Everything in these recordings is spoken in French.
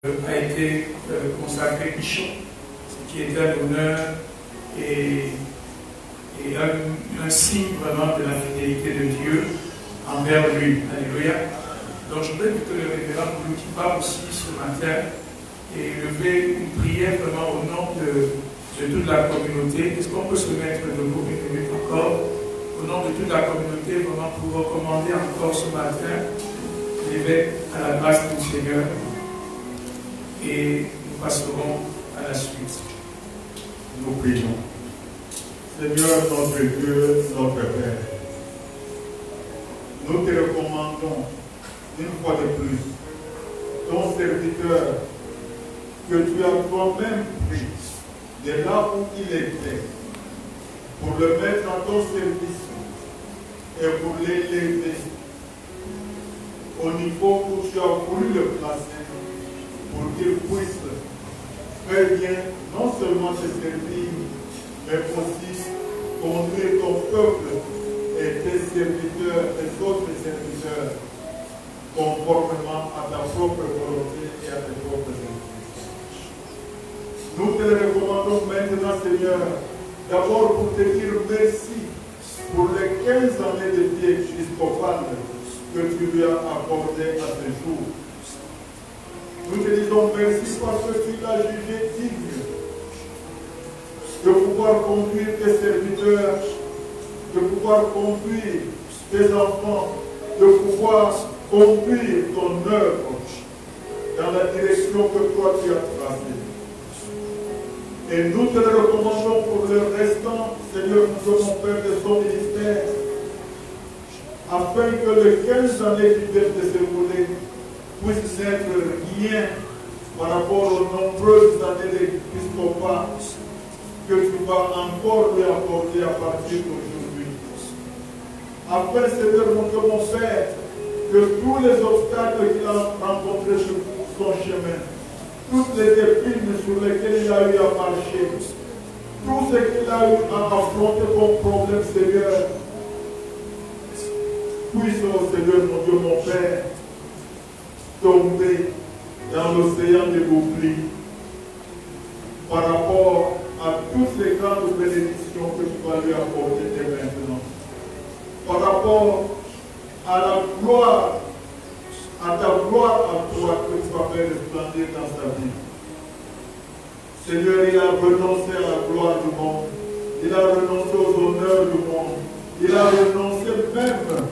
a été consacré Pichon, ce qui était un honneur et un signe vraiment de la fidélité de Dieu envers lui. Alléluia. Donc je voudrais que le révérend nous parle aussi ce matin et lever une prière vraiment au nom de toute la communauté. Est-ce qu'on peut se mettre debout une minute encore au nom de toute la communauté, vraiment pour recommander encore ce matin l'évêque à la grâce du Seigneur, et nous passerons à la suite. Nous prions. Seigneur notre Dieu, notre Père, nous te recommandons une fois de plus ton serviteur que tu as toi-même pris de là où il était pour le mettre à ton service et pour l'élever au niveau où tu as voulu le placer pour qu'il puisse très bien non seulement te servir, mais aussi conduire ton peuple et tes serviteurs, tes autres serviteurs, conformément à ta propre volonté et à tes propres instructions. Nous te le recommandons maintenant, Seigneur, d'abord pour te dire merci pour les 15 années de vie épiscopale que tu lui as accordées à ce jour. Nous te disons merci parce que tu l'as jugé digne de pouvoir conduire tes serviteurs, de pouvoir conduire tes enfants, de pouvoir conduire ton œuvre dans la direction que toi tu as tracée. Et nous te le recommandons pour le restant, Seigneur, mon Père, de son ministère, afin que les 15 années qui viennent de s'écouler puissent n'être rien par rapport aux nombreuses années d'épiscopat que tu vas encore lui accorder à partir d'aujourd'hui. Afin, Seigneur, mon Dieu, mon Père, que tous les obstacles qu'il a rencontrés sur son chemin, toutes les épines sur lesquelles il a eu à marcher, tout ce qu'il a eu à affronter comme problème, Seigneur, puisse, oh Seigneur, mon Dieu, mon Père, tomber dans l'océan de l'oubli par rapport à toutes les grandes bénédictions que tu vas lui apporter dès maintenant. Par rapport à la gloire, à ta gloire à toi que tu vas faire resplendir dans sa vie. Seigneur, il a renoncé à la gloire du monde. Il a renoncé aux honneurs du monde. Il a renoncé même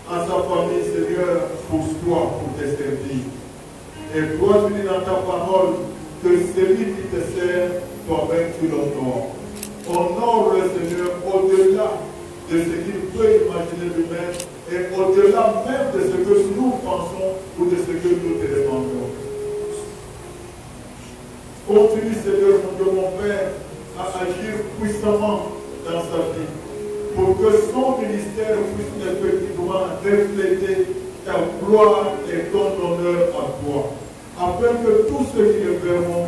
à sa famille, Seigneur, pour toi, pour te servir. Et toi, tu dis dans ta parole que celui qui te sert, toi-même tu l'honores. Honore le Seigneur au-delà de ce qu'il peut imaginer lui-même et au-delà même de ce que nous pensons ou de ce que nous te demandons. Continue, Seigneur, mon Dieu, mon Père, à agir puissamment dans sa vie, pour que son ministère puisse effectivement refléter ta gloire et ton honneur à toi, afin que tous ceux qui le verront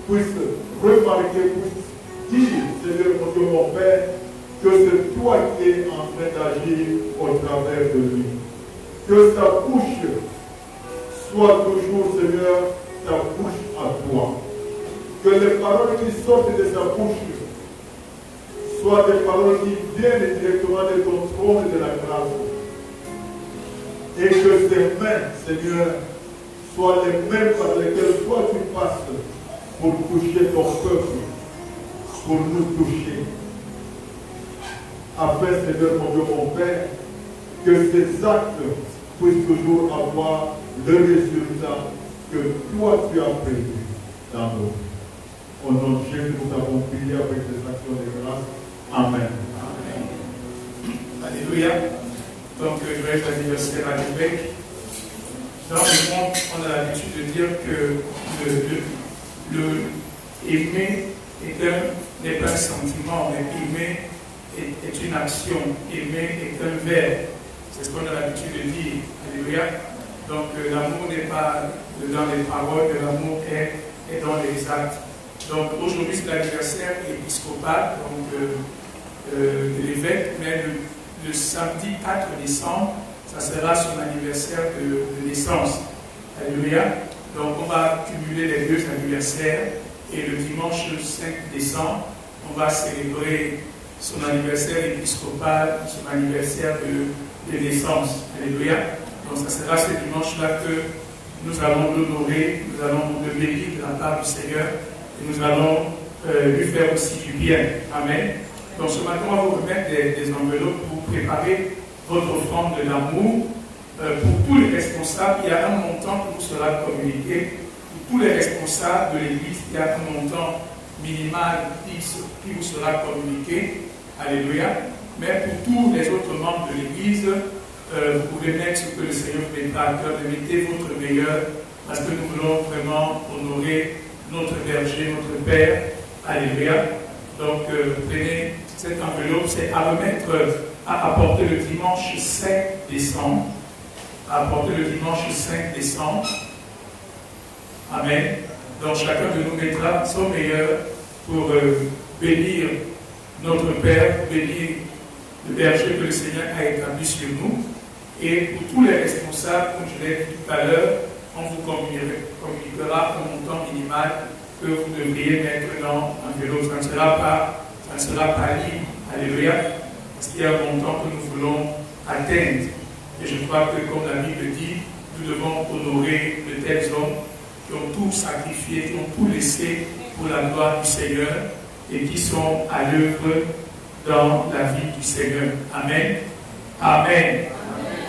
puissent remarquer, puissent dire, Seigneur, mon Dieu, mon Père, que c'est toi qui es en train d'agir au travers de lui. Que sa bouche soit toujours, Seigneur, ta bouche à toi. Que les paroles qui sortent de sa bouche soient des paroles qui viennent directement de ton trône et de la grâce. Et que ses mains, Seigneur, soient les mains par lesquelles toi tu passes pour toucher ton peuple, pour nous toucher. Afin, Seigneur, mon Dieu, mon Père, que ces actes puissent toujours avoir le résultat que toi tu as prévu dans nous. Au nom de Jésus, nous avons prié avec des actions de grâce. Amen. Amen. Alléluia. Donc, joyeux anniversaire à l'évêque. Dans le monde, on a l'habitude de dire que le aimer n'est pas un sentiment, mais aimer est une action. Aimer est un verbe. C'est ce qu'on a l'habitude de dire. Alléluia. Donc, l'amour n'est pas dans les paroles, mais l'amour est dans les actes. Donc, aujourd'hui, c'est l'anniversaire épiscopal de l'évêque, mais le samedi 4 décembre, ça sera son anniversaire de naissance. Alléluia. Donc on va cumuler les deux anniversaires et le dimanche 5 décembre, on va célébrer son anniversaire épiscopal, son anniversaire de naissance. Alléluia. Donc ça sera ce dimanche-là que nous allons l'honorer, nous allons le bénir de la part du Seigneur et nous allons lui faire aussi du bien. Amen. Donc ce matin, on va vous remettre des enveloppes pour préparer votre offrande de l'amour. Pour tous les responsables, il y a un montant qui vous sera communiqué. Pour tous les responsables de l'Église, il y a un montant minimal X qui vous sera communiqué. Alléluia. Mais pour tous les autres membres de l'Église, vous pouvez mettre ce que le Seigneur vous mettra à cœur, mettez votre meilleur, parce que nous voulons vraiment honorer notre berger, notre Père. Alléluia. Donc, prenez cette enveloppe, c'est à remettre, à apporter le dimanche 5 décembre. À apporter le dimanche 5 décembre. Amen. Donc, chacun de nous mettra son meilleur pour bénir notre Père, bénir le berger que le Seigneur a établi sur nous. Et pour tous les responsables, comme je l'ai dit tout à l'heure, on vous communiquera un montant minimal que vous devriez mettre dans l'enveloppe. Ça ne sera pas libre. Alléluia. Parce qu'il y a un montant que nous voulons atteindre. Et je crois que, comme la Bible dit, nous devons honorer de tels hommes qui ont tout sacrifié, qui ont tout laissé pour la gloire du Seigneur et qui sont à l'œuvre dans la vie du Seigneur. Amen. Amen.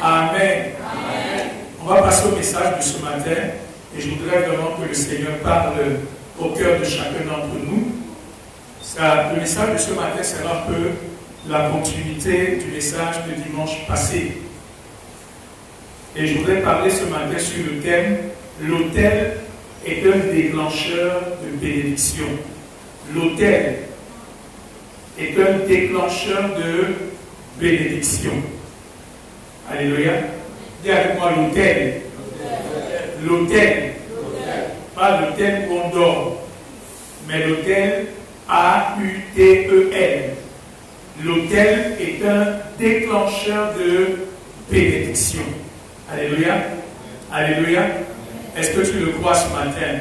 Amen. Amen. On va passer au message de ce matin et je voudrais vraiment que le Seigneur parle au cœur de chacun d'entre nous. Le message de ce matin sera un peu la continuité du message de dimanche passé. Et je voudrais parler ce matin sur le thème « L'autel est un déclencheur de bénédiction ». L'autel est un déclencheur de bénédiction. Alléluia. Dis avec moi l'autel. L'autel. Pas l'autel où on dort, mais l'autel A-U-T-E-L. L'autel est un déclencheur de bénédiction. Alléluia. Alléluia. Est-ce que tu le crois ce matin?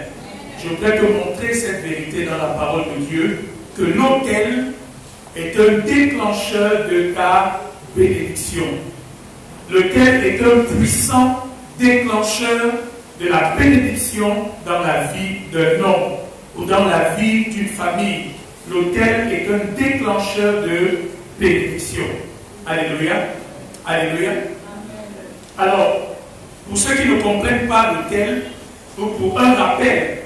Je voudrais te montrer cette vérité dans la parole de Dieu, que l'autel est un déclencheur de ta bénédiction. L'autel est un puissant déclencheur de la bénédiction dans la vie d'un homme ou dans la vie d'une famille. L'autel est un déclencheur de bénédiction. Alléluia. Alléluia. Alors, pour ceux qui ne comprennent pas l'autel, pour un rappel,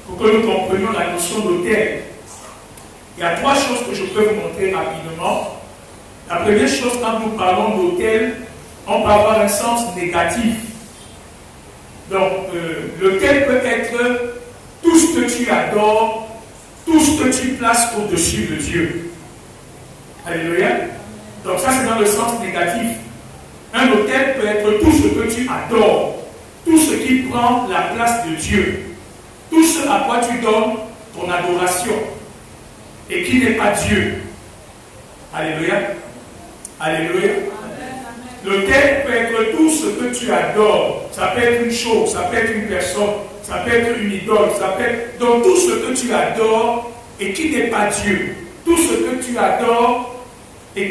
pour que nous comprenions la notion d'autel, il y a trois choses que je peux vous montrer rapidement. La première chose, quand nous parlons d'autel, on peut avoir un sens négatif. Donc, l'autel peut être tout ce que tu adores, tout ce que tu places au-dessus de Dieu. Alléluia. Donc ça, c'est dans le sens négatif. Un autel peut être tout ce que tu adores, tout ce qui prend la place de Dieu, tout ce à quoi tu donnes ton adoration et qui n'est pas Dieu. Alléluia. Alléluia. L'autel peut être tout ce que tu adores. Ça peut être une chose, ça peut être une personne, ça peut être une idole, ça peut être donc tout ce que tu adores et qui n'est pas Dieu. Tout ce que tu adores et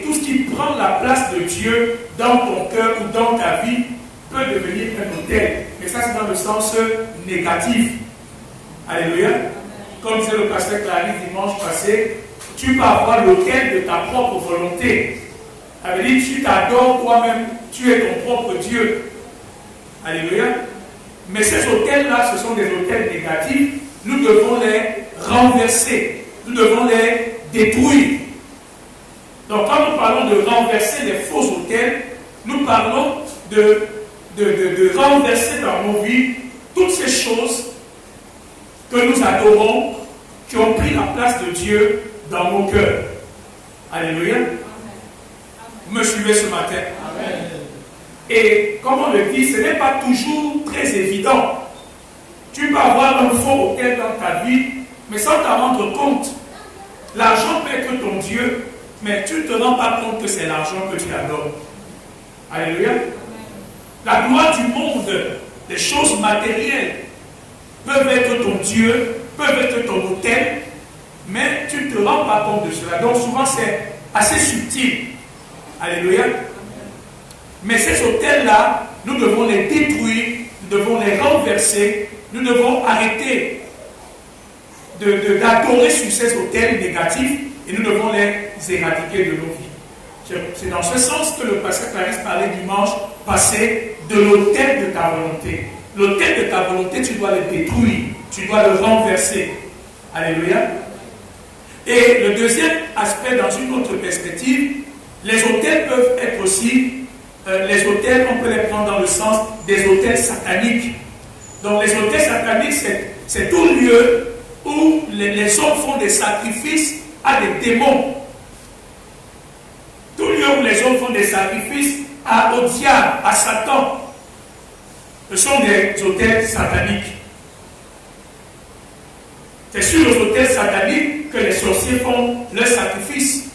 tout ce qui prend la place de Dieu dans ton cœur ou dans ta vie peut devenir un autel. Mais ça, c'est dans le sens négatif. Alléluia. Comme disait le pasteur Clarisse dimanche passé, tu peux avoir l'autel de ta propre volonté. Ça veut dire que tu t'adores toi-même, tu es ton propre Dieu. Alléluia. Mais ces autels-là, ce sont des autels négatifs. Nous devons les renverser. Nous devons les détruire. Donc quand nous parlons de renverser les faux autels, nous parlons de renverser dans nos vies toutes ces choses que nous adorons, qui ont pris la place de Dieu dans nos cœurs. Alléluia. Vous me suivez ce matin? Amen. Et comme on le dit, ce n'est pas toujours très évident. Tu peux avoir un faux autel dans ta vie, mais sans t'en rendre compte. L'argent peut être ton Dieu, mais tu ne te rends pas compte que c'est l'argent que tu adores. Alléluia. La gloire du monde, les choses matérielles, peuvent être ton Dieu, peuvent être ton autel, mais tu ne te rends pas compte de cela. Donc souvent c'est assez subtil. Alléluia. Mais ces autels-là, nous devons les détruire, nous devons les renverser, nous devons arrêter d'adorer sur ces autels négatifs et nous devons les éradiquer de nos vies. C'est dans ce sens que le pasteur Clarisse parlait dimanche passé de l'autel de ta volonté. L'autel de ta volonté, tu dois le détruire, tu dois le renverser. Alléluia. Et le deuxième aspect, dans une autre perspective, les autels peuvent être aussi, les autels, on peut les prendre dans le sens des autels sataniques. Donc les autels sataniques, c'est tout lieu où les hommes font des sacrifices à des démons. Tout lieu où les hommes font des sacrifices au diable, à Satan. Ce sont des autels sataniques. C'est sur les autels sataniques que les sorciers font leurs sacrifices.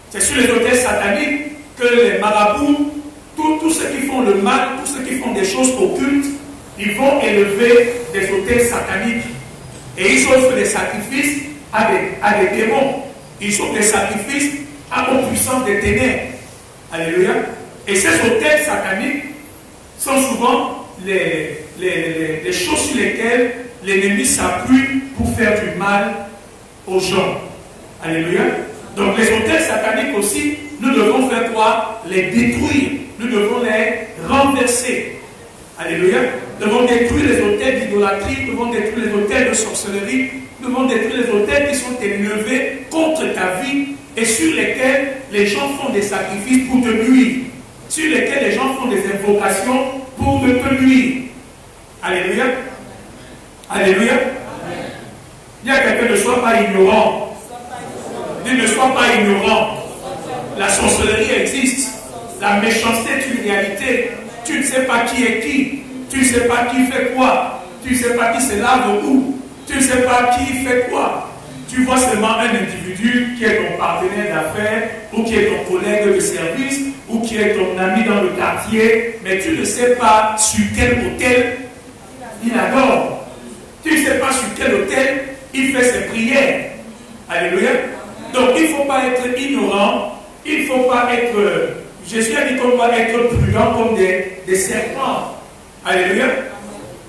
C'est sur les autels sataniques que les marabouts, tous ceux qui font le mal, tous ceux qui font des choses occultes, ils vont élever des autels sataniques. Et ils offrent des sacrifices à des démons. Ils offrent des sacrifices aux puissances des ténèbres. Alléluia. Et ces autels sataniques sont souvent les choses sur lesquelles l'ennemi s'appuie pour faire du mal aux gens. Alléluia. Donc les autels sataniques aussi, nous devons faire quoi? Les détruire. Nous devons les renverser. Alléluia. Nous devons détruire les autels d'idolâtrie, nous devons détruire les autels de sorcellerie, nous devons détruire les autels qui sont élevés contre ta vie et sur lesquels les gens font des sacrifices pour te nuire, sur lesquels les gens font des invocations pour te nuire. Alléluia. Alléluia. Il y a quelqu'un, ne sois pas ignorant. Dis, ne sois pas ignorant. La sorcellerie existe. La méchanceté est une réalité. Tu ne sais pas qui est qui. Tu ne sais pas qui fait quoi. Tu ne sais pas qui se lave où. Tu ne sais pas qui fait quoi. Tu vois seulement un individu qui est ton partenaire d'affaires, ou qui est ton collègue de service, ou qui est ton ami dans le quartier, mais tu ne sais pas sur quel autel il adore. Tu ne sais pas sur quel autel il fait ses prières. Alléluia. Donc il ne faut pas être ignorant, il ne faut pas être... Jésus a dit qu'on doit être prudent comme des serpents. Alléluia.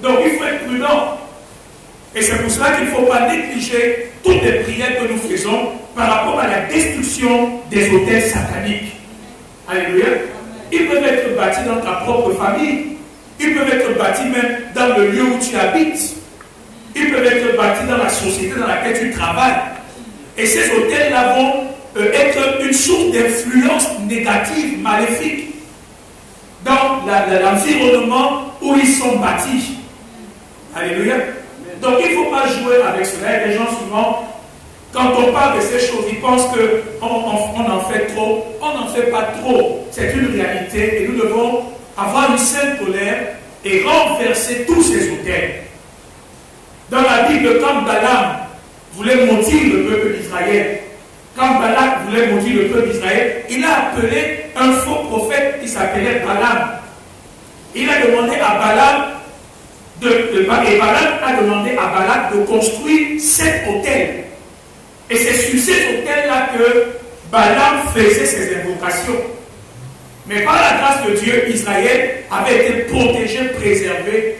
Donc il faut être prudent. Et c'est pour cela qu'il ne faut pas négliger toutes les prières que nous faisons par rapport à la destruction des autels sataniques. Alléluia. Ils peuvent être bâtis dans ta propre famille. Ils peuvent être bâtis même dans le lieu où tu habites. Ils peuvent être bâtis dans la société dans laquelle tu travailles. Et ces autels-là vont être une source d'influence négative, maléfique, dans l'environnement où ils sont bâtis. Alléluia. Donc il ne faut pas jouer avec cela. Les gens souvent, quand on parle de ces choses, ils pensent qu'on en fait trop. On n'en fait pas trop. C'est une réalité et nous devons avoir une sainte colère et renverser tous ces autels. Dans la Bible, quand Balaam voulait maudire le peuple d'Israël, quand Balak voulait maudire le peuple d'Israël, il a appelé un faux prophète qui s'appelait Balaam. Il a demandé à Balaam et Balaam a demandé à Balak de construire 7 autels. Et c'est sur ces autels-là que Balaam faisait ses invocations. Mais par la grâce de Dieu, Israël avait été protégé, préservé,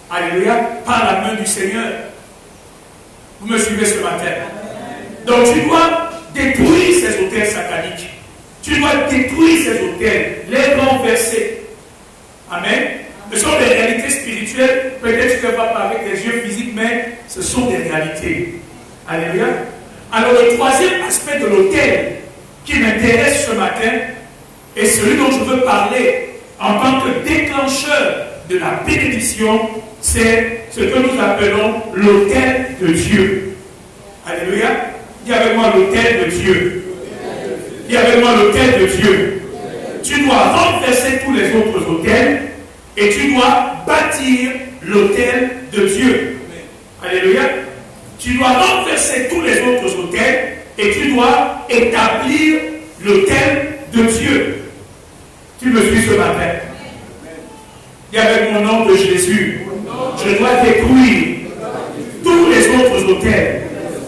alléluia, par la main du Seigneur. Vous me suivez ce matin? Donc tu dois détruire ces autels sataniques. Tu dois détruire ces autels, les renverser. Amen. Ce sont des réalités spirituelles. Peut-être que tu ne vas pas avec les yeux physiques, mais ce sont des réalités. Alléluia. Alors le troisième aspect de l'autel qui m'intéresse ce matin est celui dont je veux parler en tant que déclencheur de la bénédiction, c'est ce que nous appelons l'autel de Dieu. Alléluia. Dis avec moi l'autel de Dieu. Dis avec moi l'autel de Dieu. Tu dois renverser tous les autres autels et tu dois bâtir l'autel de Dieu. Alléluia. Tu dois renverser tous les autres autels et tu dois établir l'autel de Dieu. Tu me suis ce matin? Dis avec mon nom de Jésus. Je dois détruire autels,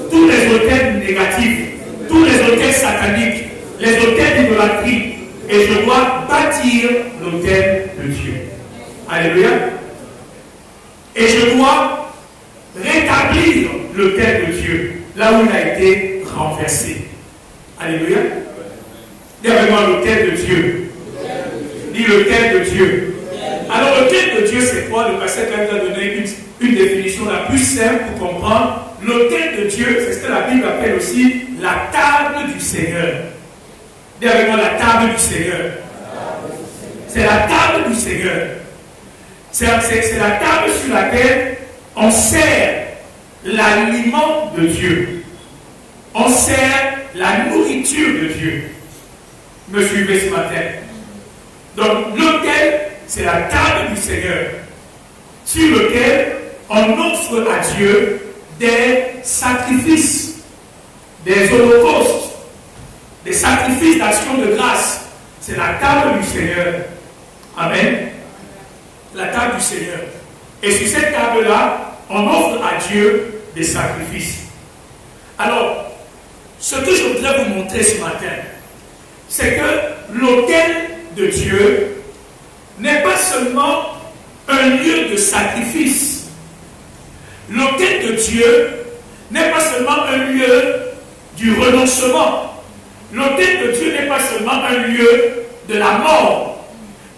tous les autels négatifs, tous les autels sataniques, les autels d'idolâtrie, et je dois bâtir l'autel de Dieu. Alléluia. Et je dois rétablir l'autel de Dieu, là où il a été renversé. Alléluia. Dis avec moi l'autel de Dieu. Dis l'autel de Dieu. Alors l'autel de Dieu, c'est quoi? Le pasteur a donné une définition la plus simple pour comprendre. L'autel de Dieu, c'est ce que la Bible appelle aussi la table du Seigneur. Dis avec moi la table du Seigneur. C'est la table du Seigneur. C'est la table sur laquelle on sert l'aliment de Dieu. On sert la nourriture de Dieu. Me suivez ce matin. Donc l'autel, c'est la table du Seigneur, sur lequel on offre à Dieu des sacrifices, des holocaustes, des sacrifices d'action de grâce. C'est la table du Seigneur. Amen. La table du Seigneur. Et sur cette table-là, on offre à Dieu des sacrifices. Alors, ce que je voudrais vous montrer ce matin, c'est que l'autel de Dieu n'est pas seulement un lieu de sacrifice. L'autel de Dieu n'est pas seulement un lieu du renoncement. L'autel de Dieu n'est pas seulement un lieu de la mort.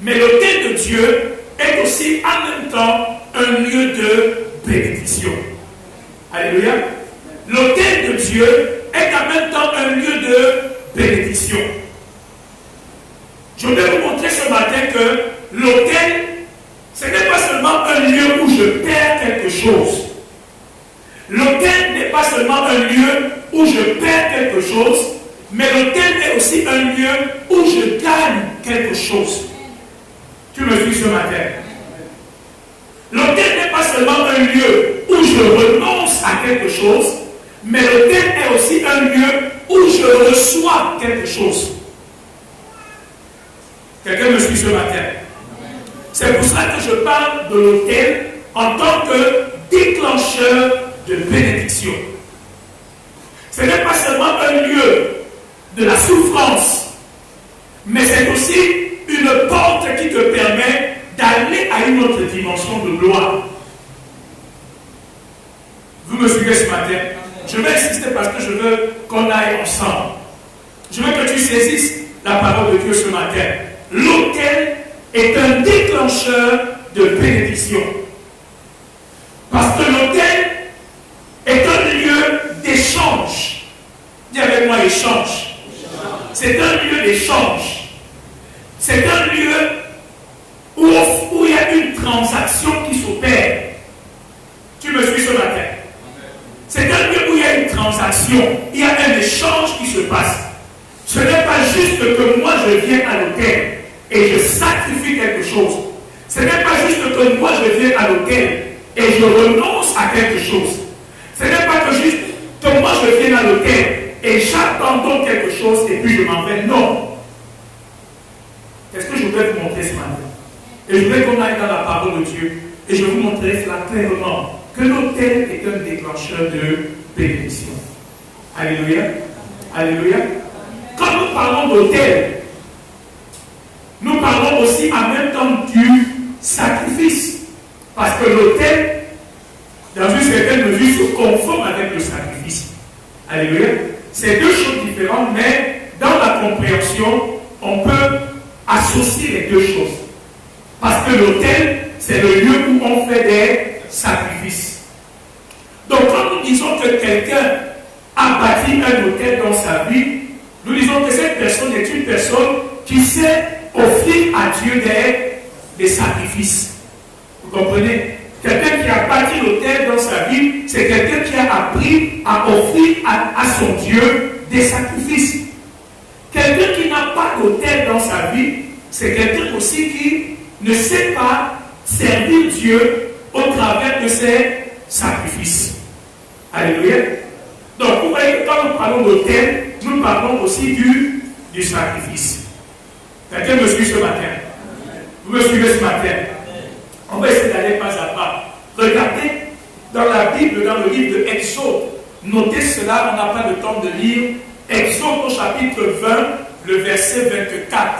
Mais l'autel de Dieu est aussi en même temps un lieu de bénédiction. Alléluia. L'autel de Dieu est en même temps un lieu de bénédiction. Je vais vous montrer ce matin que l'autel, ce n'est pas seulement un lieu où je perds quelque chose. L'autel n'est pas seulement un lieu où je perds quelque chose, mais l'autel est aussi un lieu où je gagne quelque chose. Tu me suis ce matin. L'autel n'est pas seulement un lieu où je renonce à quelque chose, mais l'autel est aussi un lieu où je reçois quelque chose. Quelqu'un me suit ce matin? C'est pour cela que je parle de l'autel en tant que déclencheur de bénédiction. Ce n'est pas seulement un lieu de la souffrance, mais c'est aussi une porte qui te permet d'aller à une autre dimension de gloire. Vous me suivez ce matin? Je vais insister parce que je veux qu'on aille ensemble. Je veux que tu saisisses la parole de Dieu ce matin. L'autel est un déclencheur de bénédiction. Parce que l'autel est un lieu d'échange. Dis avec moi échange. C'est un lieu d'échange. C'est un lieu où il y a une transaction qui s'opère. Tu me suis ce matin? C'est un lieu où il y a une transaction, il y a un échange qui se passe. Ce n'est pas juste que moi je viens à l'autel et je sacrifie quelque chose. Ce n'est pas juste que moi je viens à l'autel et je renonce à quelque chose. Ce n'est pas que juste que moi je viens à l'autel et j'attends donc quelque chose et puis je m'en vais. Non. Qu'est-ce que je voudrais vous montrer ce matin? Et je voudrais qu'on aille dans la parole de Dieu et je vous montrerai cela clairement. Que l'autel est un déclencheur de bénédiction. Alléluia. Alléluia. Quand nous parlons d'autel, nous parlons aussi en même temps du sacrifice. Parce que l'autel, dans une certaine mesure, se conforme avec le sacrifice. Alléluia. C'est deux choses différentes, mais dans la compréhension, on peut associer les deux choses. Parce que l'autel, c'est le lieu où on fait des sacrifices. Donc quand nous disons que quelqu'un a bâti un autel dans sa vie, nous disons que cette personne est une personne qui sait offrir à Dieu des sacrifices. Vous comprenez? Quelqu'un qui a bâti l'autel dans sa vie, c'est quelqu'un qui a appris à offrir à son Dieu des sacrifices. Quelqu'un qui n'a pas d'autel dans sa vie, c'est quelqu'un aussi qui ne sait pas servir Dieu au travers de ses sacrifices. Alléluia. Donc, vous voyez que quand nous parlons d'autel, nous parlons aussi du sacrifice. Quelqu'un me suit ce matin? Vous me suivez ce matin? On va essayer d'aller pas à pas. Regardez dans la Bible, dans le livre de Exode. Notez cela, on n'a pas le temps de lire. Exode au chapitre 20, le verset 24.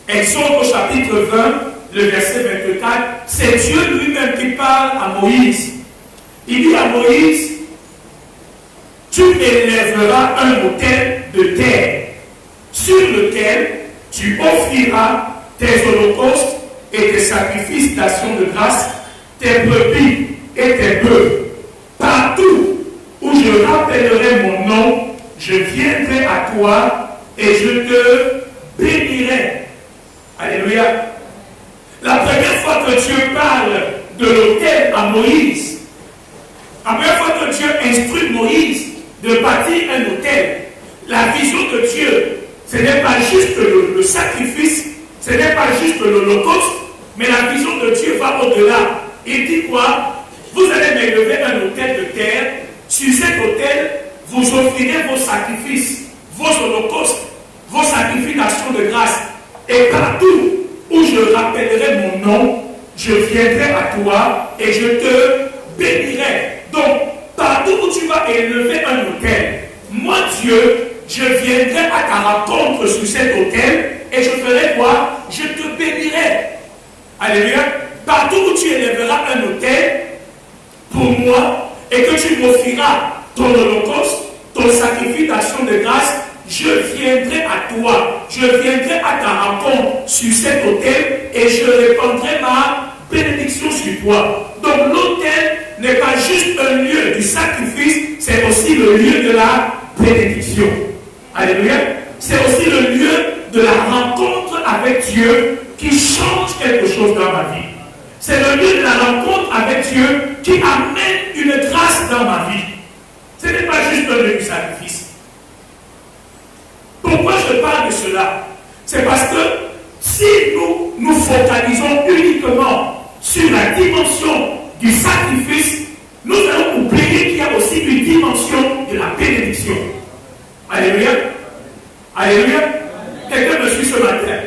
Exode au chapitre 20, le verset 24. C'est Dieu lui-même qui parle à Moïse. Il dit à Moïse, tu élèveras un autel de terre sur lequel tu offriras tes holocaustes et tes sacrifices d'action de grâce, tes brebis et tes bœufs. Partout où je rappellerai mon nom, je viendrai à toi et je te bénirai. Alléluia. La première fois que Dieu parle de l'autel à Moïse, la première fois que Dieu instruit Moïse de bâtir un autel, la vision de Dieu, ce n'est pas juste le sacrifice, ce n'est pas juste l'holocauste, mais la vision de Dieu va au-delà. Il dit quoi? Vous allez m'élever un autel de terre. Sur cet autel, vous offrirez vos sacrifices, vos holocaustes, vos sacrifices d'action de grâce. Et partout où je rappellerai mon nom, je viendrai à toi et je te bénirai. Donc, partout où tu vas élever un autel, moi Dieu, je viendrai à ta rencontre sur cet autel et je ferai quoi? Je te bénirai. Alléluia. Partout où tu élèveras un autel pour moi et que tu m'offriras ton holocauste, ton sacrifice d'action de grâce, je viendrai à toi, je viendrai à ta rencontre sur cet autel et je répandrai ma bénédiction sur toi. Donc l'autel n'est pas juste un lieu du sacrifice, c'est aussi le lieu de la bénédiction. Alléluia. C'est aussi le lieu de la rencontre avec Dieu qui change quelque chose dans ma vie. C'est le lieu de la rencontre avec Dieu qui amène une grâce dans ma vie. Ce n'est pas juste un lieu du sacrifice. Pourquoi je parle de cela? C'est parce que si nous nous focalisons uniquement sur la dimension du sacrifice, nous allons oublier qu'il y a aussi une dimension de la bénédiction. Alléluia. Alléluia. Quelqu'un me suit ce matin.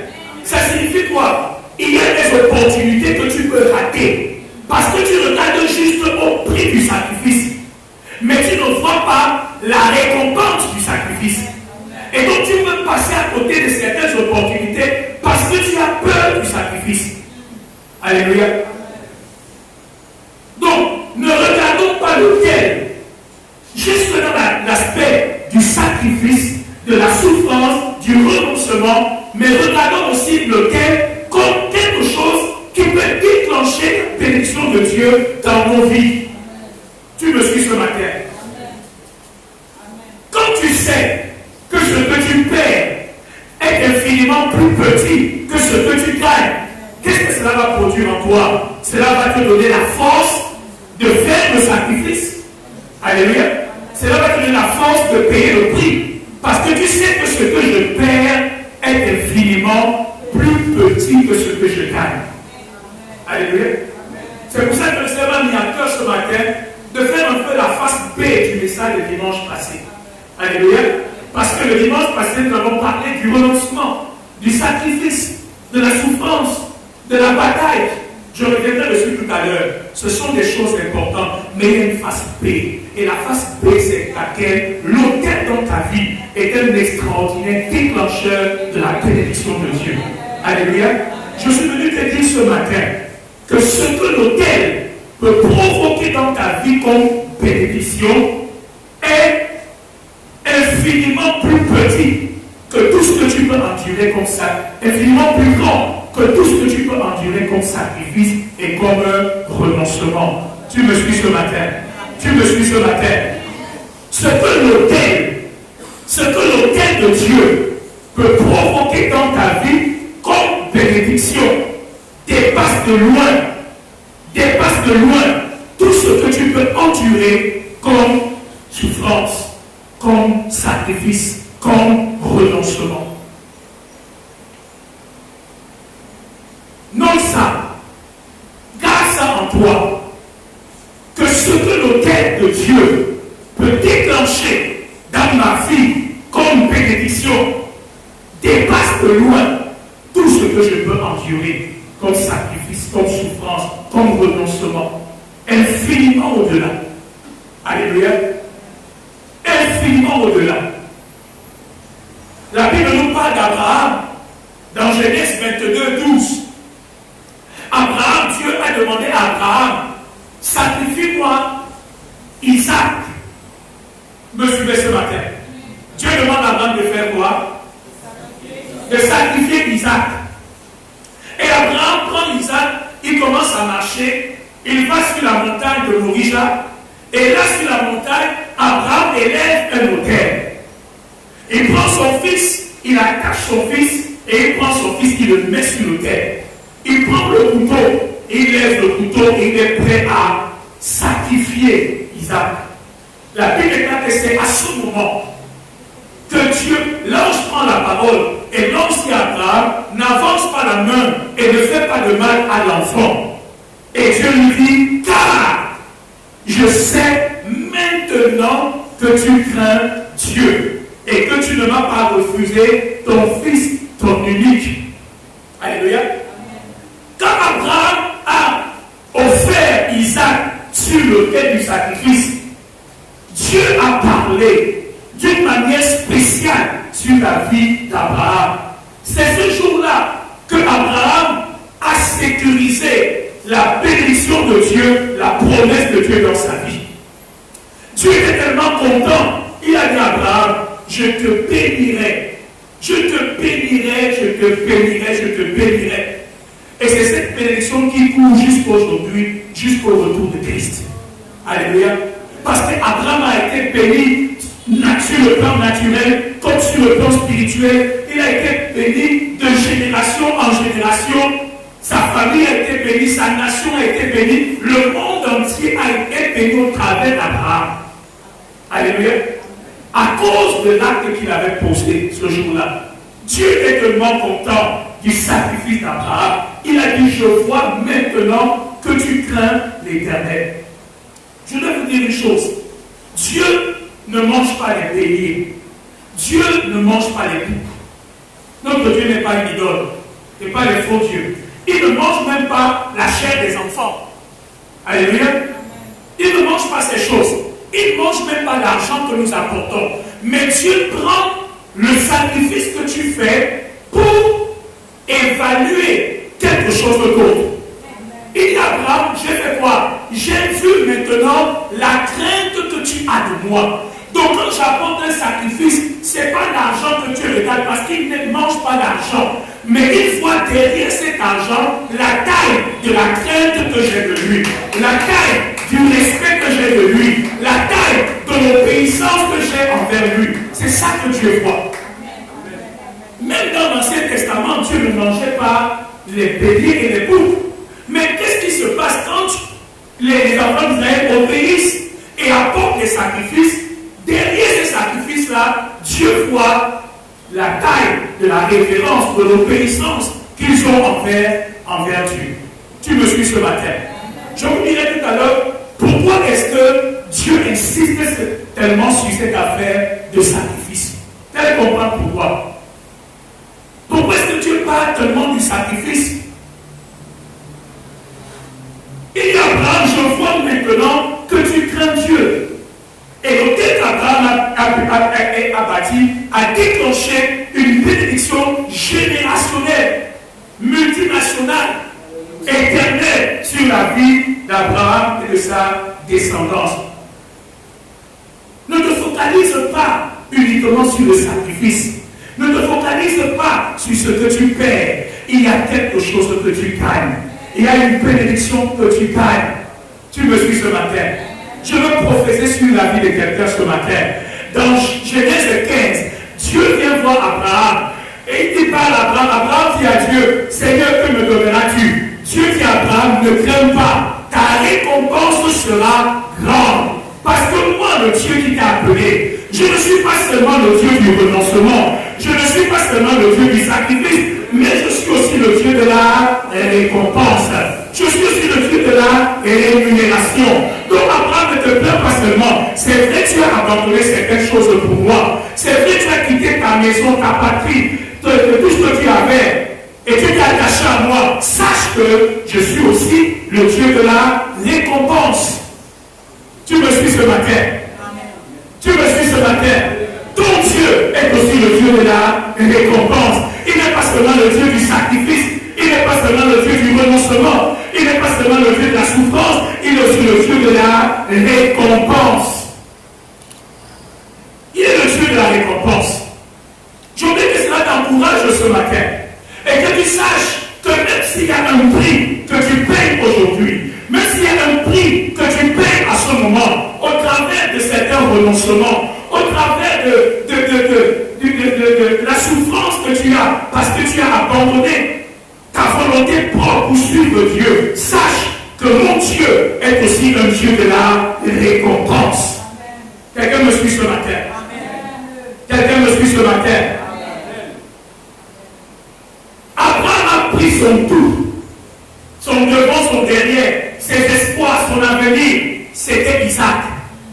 Ça signifie quoi? Il y a des opportunités que tu peux rater parce que tu regardes juste au prix du sacrifice, mais tu ne vois pas la récompense du sacrifice. Et donc tu peux passer à côté de certaines opportunités parce que tu as peur du sacrifice. Alléluia. Donc, ne regardons pas lequel, juste dans l'aspect du sacrifice, de la souffrance, du renoncement, mais regardons aussi lequel comme quelque chose qui peut déclencher la bénédiction de Dieu dans nos vies. Tu me suis ce matin. Quand tu sais que ce que tu perds est infiniment plus petit que ce que tu gagnes, qu'est-ce que cela va produire en toi? Cela va te donner la force de faire le sacrifice. Alléluia. Cela va te donner la force de payer le prix. Parce que tu sais que ce que je perds est infiniment plus petit que ce que je gagne. Alléluia. C'est pour ça que le Seigneur m'a mis à cœur ce matin de faire un peu la face B du message du dimanche passé. Alléluia. Parce que le dimanche passé, nous avons parlé du renoncement, du sacrifice, de la souffrance, de la bataille. Je reviendrai dessus tout à l'heure. Ce sont des choses importantes, mais il y a une face B. Et la face B, c'est laquelle l'autel dans ta vie est un extraordinaire déclencheur de la bénédiction de Dieu. Alléluia. Je suis venu te dire ce matin que ce que l'autel peut provoquer dans ta vie comme bénédiction est infiniment plus petit que tout ce que tu peux endurer comme ça, infiniment plus grand que tout ce que tu peux endurer comme sacrifice et comme renoncement. Tu me suis ce matin. Tu me suis ce matin. Ce que l'autel de Dieu peut provoquer dans ta vie comme bénédiction dépasse de loin tout ce que tu peux endurer comme souffrance, comme sacrifice, comme renoncement. Non ça, garde ça en toi, que ce que l'autel de Dieu peut déclencher dans ma vie comme bénédiction dépasse de loin tout ce que je peux endurer comme sacrifice, comme souffrance, comme renoncement. infiniment au-delà. Alléluia. Infiniment au-delà. La Bible nous parle d'Abraham dans Genèse 22, 12. Abraham, Dieu a demandé à Abraham, sacrifie-moi Isaac. Me suivez ce matin. Dieu demande à Abraham de faire quoi? De sacrifier Isaac. Et Abraham prend Isaac, il commence à marcher, il va sur la montagne de Morija, et là sur la montagne, Abraham élève un autel. Il prend son fils, il attache son fils, et il prend son fils, il le met sur l'autel. Il prend le couteau, il lève le couteau, et il est prêt à sacrifier Isaac. La Bible déclare que c'est à ce moment que Dieu, l'ange prend la parole, et l'ange dit à Abraham, n'avance pas la main et ne fais pas de mal à l'enfant. Et Dieu lui dit, car je sais maintenant que tu crains Dieu et que tu ne m'as pas refusé ton fils, ton unique. Alléluia. Quand Abraham a offert Isaac sur l'autel du sacrifice, Dieu a parlé d'une manière spéciale sur la vie d'Abraham. C'est ce jour-là que Abraham a sécurisé la bénédiction de Dieu, la promesse de Dieu dans sa vie. Dieu était tellement content, il a dit à Abraham, je te bénirai, je te bénirai, je te bénirai, je te bénirai. Et c'est cette bénédiction qui court jusqu'aujourd'hui, jusqu'au retour de Christ. Alléluia. Parce qu'Abraham a été béni sur le plan naturel comme sur le plan spirituel. Il a été béni de génération en génération. Sa famille a été bénie, sa nation a été bénie. Le monde entier a été béni au travers d'Abraham. Alléluia. À cause de l'acte qu'il avait posé ce jour-là. Dieu est tellement content du sacrifice d'Abraham. Il a dit, je vois maintenant que tu crains l'Éternel. Je dois vous dire une chose. Dieu ne mange pas les béliers. Dieu ne mange pas les boucs. Notre Dieu n'est pas une idole. Il n'est pas les faux dieux. Il ne mange même pas la chair des enfants. Alléluia. Il ne mange pas ces choses. Il ne mange même pas l'argent que nous apportons. Mais Dieu prend le sacrifice que tu fais pour évaluer quelque chose d'autre. Il dit à Abraham, j'ai fait quoi? J'ai vu maintenant la crainte que tu as de moi. Donc quand j'apporte un sacrifice, ce n'est pas l'argent que tu regardes parce qu'il ne mange pas d'argent. Mais il voit derrière cet argent la taille de la crainte que j'ai de lui. La taille du respect que j'ai de lui. La taille de l'obéissance que j'ai envers lui. C'est ça que Dieu voit. Même dans l'Ancien Testament, Dieu ne mangeait pas les béliers et les boucs. Mais qu'est-ce qui se passe quand les enfants d'Israël obéissent et apportent des sacrifices? Derrière ces sacrifices-là, Dieu voit la taille de la révérence, de l'obéissance qu'ils ont envers Dieu. Tu me suis ce matin. Je vous dirai tout à l'heure pourquoi est-ce que Dieu insiste tellement sur cette affaire de sacrifice. Vous allez comprendre pourquoi. Pourquoi est-ce que Dieu parle tellement du sacrifice? Il dit à Abraham, je vois maintenant que tu crains Dieu. Et l'autel qu'Abraham a bâti a déclenché une bénédiction générationnelle, multinationale, éternelle sur la vie d'Abraham et de sa descendance. Ne te focalise pas uniquement sur le sacrifice. Ne te focalise pas sur ce que tu perds. Il y a quelque chose que tu gagnes. Il y a une bénédiction que tu gagnes. Tu me suis ce matin. Je veux prophétiser sur la vie de quelqu'un ce matin. Dans Genèse 15, Dieu vient voir Abraham. Et il dit par Abraham, Abraham dit à Dieu, Seigneur, que me donneras-tu? Dieu dit à Abraham, ne crains pas, ta récompense sera grande. Parce que moi, le Dieu qui t'a appelé, je ne suis pas seulement le Dieu du renoncement, je ne suis pas seulement le Dieu du sacrifice, mais je suis aussi le Dieu de la récompense. Je suis aussi le Dieu de la rémunération. Donc Abraham ne te plaint pas seulement. C'est vrai que tu as abandonné certaines choses pour moi. C'est vrai que tu as quitté ta maison, ta patrie, tout ce que tu avais. Et tu t'es attaché à moi. Sache que je suis aussi le Dieu de la récompense. ce matin? Tu me suis ce matin? Ton Dieu est aussi le Dieu de la récompense. Il n'est pas seulement le Dieu du sacrifice. Il n'est pas seulement le Dieu du renoncement. Il n'est pas seulement le Dieu de la souffrance. Il est aussi le Dieu de la récompense. Il est le Dieu de la récompense. Je voudrais que cela t'encourage ce matin. Et que tu saches que même s'il y a un prix que tu payes aujourd'hui, même s'il y a un prix que tu payes à ce moment, au travers de certains renoncements, au travers de la souffrance que tu as, parce que tu as abandonné ta volonté propre pour suivre Dieu, sache que mon Dieu est aussi un Dieu de la récompense. Quelqu'un me suit ce matin? Quelqu'un me suit ce matin? Abraham a pris son tout, son devant, son derrière, ses espoirs, son avenir, c'était Isaac.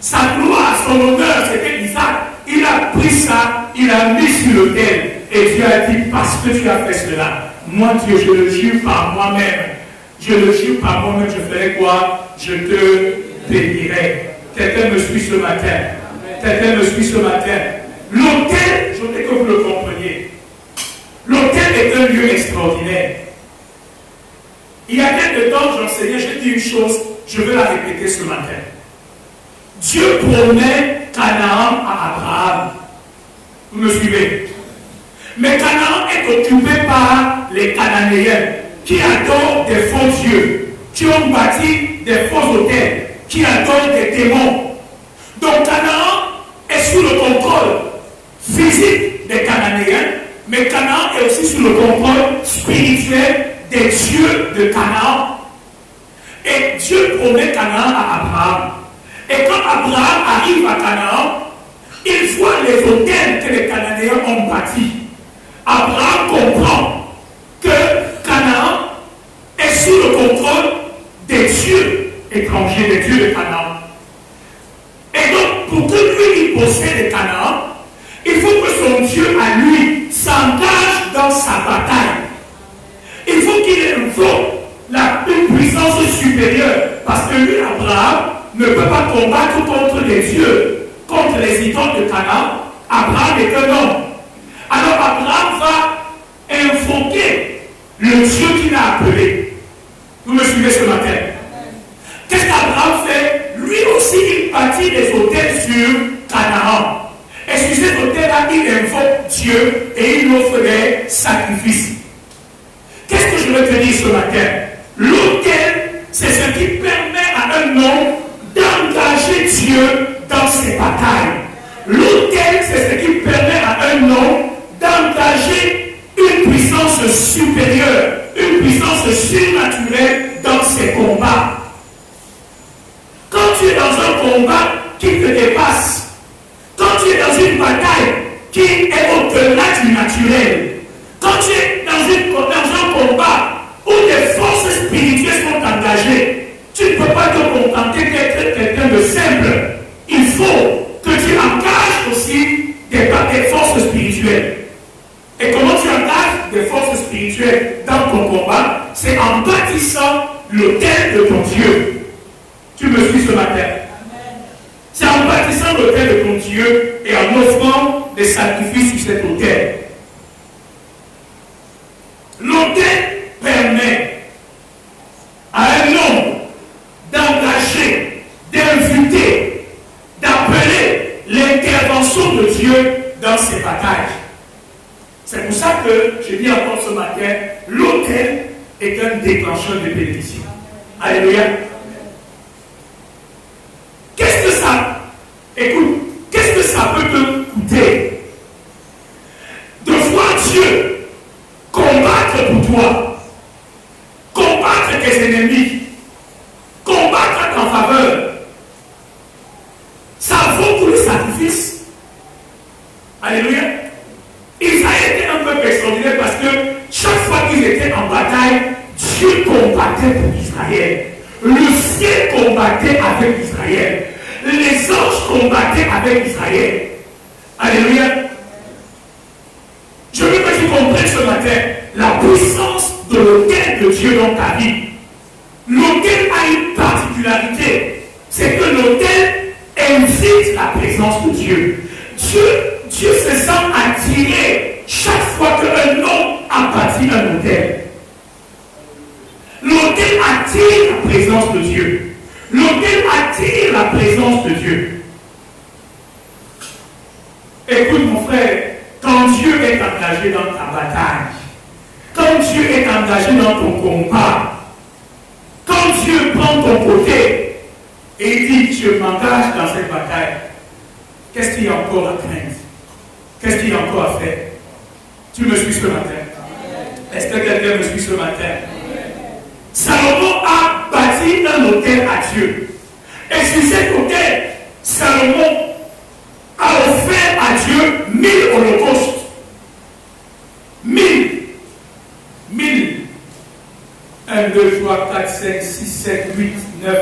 Sa gloire, son honneur, c'était Isaac. Il a pris ça, il a mis sur l'autel. Et Dieu a dit, parce que tu as fait cela, moi Dieu, je le jure par moi-même. Je le jure par moi-même, je ferai quoi? Je te bénirai. Quelqu'un me suit ce matin? Quelqu'un me suit ce matin? L'autel, je voudrais que vous le compreniez. L'autel est un lieu extraordinaire. Il y a quelques temps, j'enseignais, j'ai dit une chose, je vais la répéter ce matin. Dieu promet Canaan à Abraham. Vous me suivez? Mais Canaan est occupé par les Cananéens qui adorent des faux dieux, qui ont bâti des faux hôtels, qui adorent des démons. Donc Canaan est sous le contrôle physique des Cananéens, mais Canaan est aussi sous le contrôle spirituel des dieux de Canaan. Et Dieu promet Canaan à Abraham. Et quand Abraham arrive à Canaan, il voit les hôtels que les Cananéens ont bâtis. Abraham comprend que Canaan est sous le contrôle des dieux étrangers, des dieux de Canaan. Et donc, pour que lui, il possède Canaan, il faut que son Dieu à lui s'engage dans sa bataille. Il faut qu'il invoque une puissance supérieure. Parce que lui, Abraham, ne peut pas combattre contre les dieux, contre les idoles de Canaan. Abraham est un homme. Alors Abraham va invoquer le Dieu qu'il a appelé. Vous me suivez ce matin? Qu'est-ce qu'Abraham fait? Lui aussi, il bâtit des hôtels sur Canaan. Et sur ces hôtels-là, il invoque Dieu et il offre des sacrifices. Qu'est-ce que je veux te dire ce matin? L'autel, c'est ce qui permet à un homme d'engager Dieu dans ses batailles. L'autel, c'est ce qui permet à un homme d'engager une puissance supérieure, une puissance surnaturelle dans ses combats. Quand tu es dans un combat qui te dépasse, quand tu es dans une bataille qui est au-delà du naturel, quand tu es dans un combat où des forces spirituelles sont engagées, tu ne peux pas te contenter d'être quelqu'un de simple. Il faut que tu engages aussi des forces spirituelles. Et comment tu engages des forces spirituelles dans ton combat? C'est en bâtissant l'autel de ton Dieu. Tu me suis ce matin? C'est en bâtissant l'autel de ton Dieu et en offrant des sacrifices sur cet autel. L'autel permet à un homme d'engager, d'inviter, d'appeler l'intervention de Dieu dans ses batailles. C'est pour ça que je dis encore ce matin, l'autel est un déclencheur de bénédiction. Alléluia. Qu'est-ce que ça? Écoute, qu'est-ce que ça peut te coûter de voir Dieu combattre pour toi, combattre tes ennemis, combattre en ta faveur? Ça vaut pour le sacrifice. Alléluia. Israël était un peuple extraordinaire parce que chaque fois qu'ils étaient en bataille, Dieu combattait pour Israël. Le ciel combattait avec Israël. Les anges combattaient avec Israël. Alléluia. Je veux que tu comprennes ce matin la puissance de l'autel de Dieu dans ta vie. L'autel a une particularité. C'est que l'autel est invite la présence de Dieu. Dieu se sent attiré chaque fois qu'un homme a bâti un autel. L'autel attire la présence de Dieu. L'autel attire la présence de Dieu. Écoute mon frère, quand Dieu est engagé dans ta bataille, quand Dieu est engagé dans ton combat, quand Dieu prend ton côté et dit je m'engage dans cette bataille, qu'est-ce qu'il y a encore à craindre? Qu'est-ce qu'il y a encore à faire? Tu me suis ce matin? Est-ce que quelqu'un me suit ce matin? Salomon a bâti un autel à Dieu. Et sur cet autel, Salomon a offert à Dieu 1000 holocaustes. 1000. 1, 2, 3, 4, 5, 6, 7, 8, 9,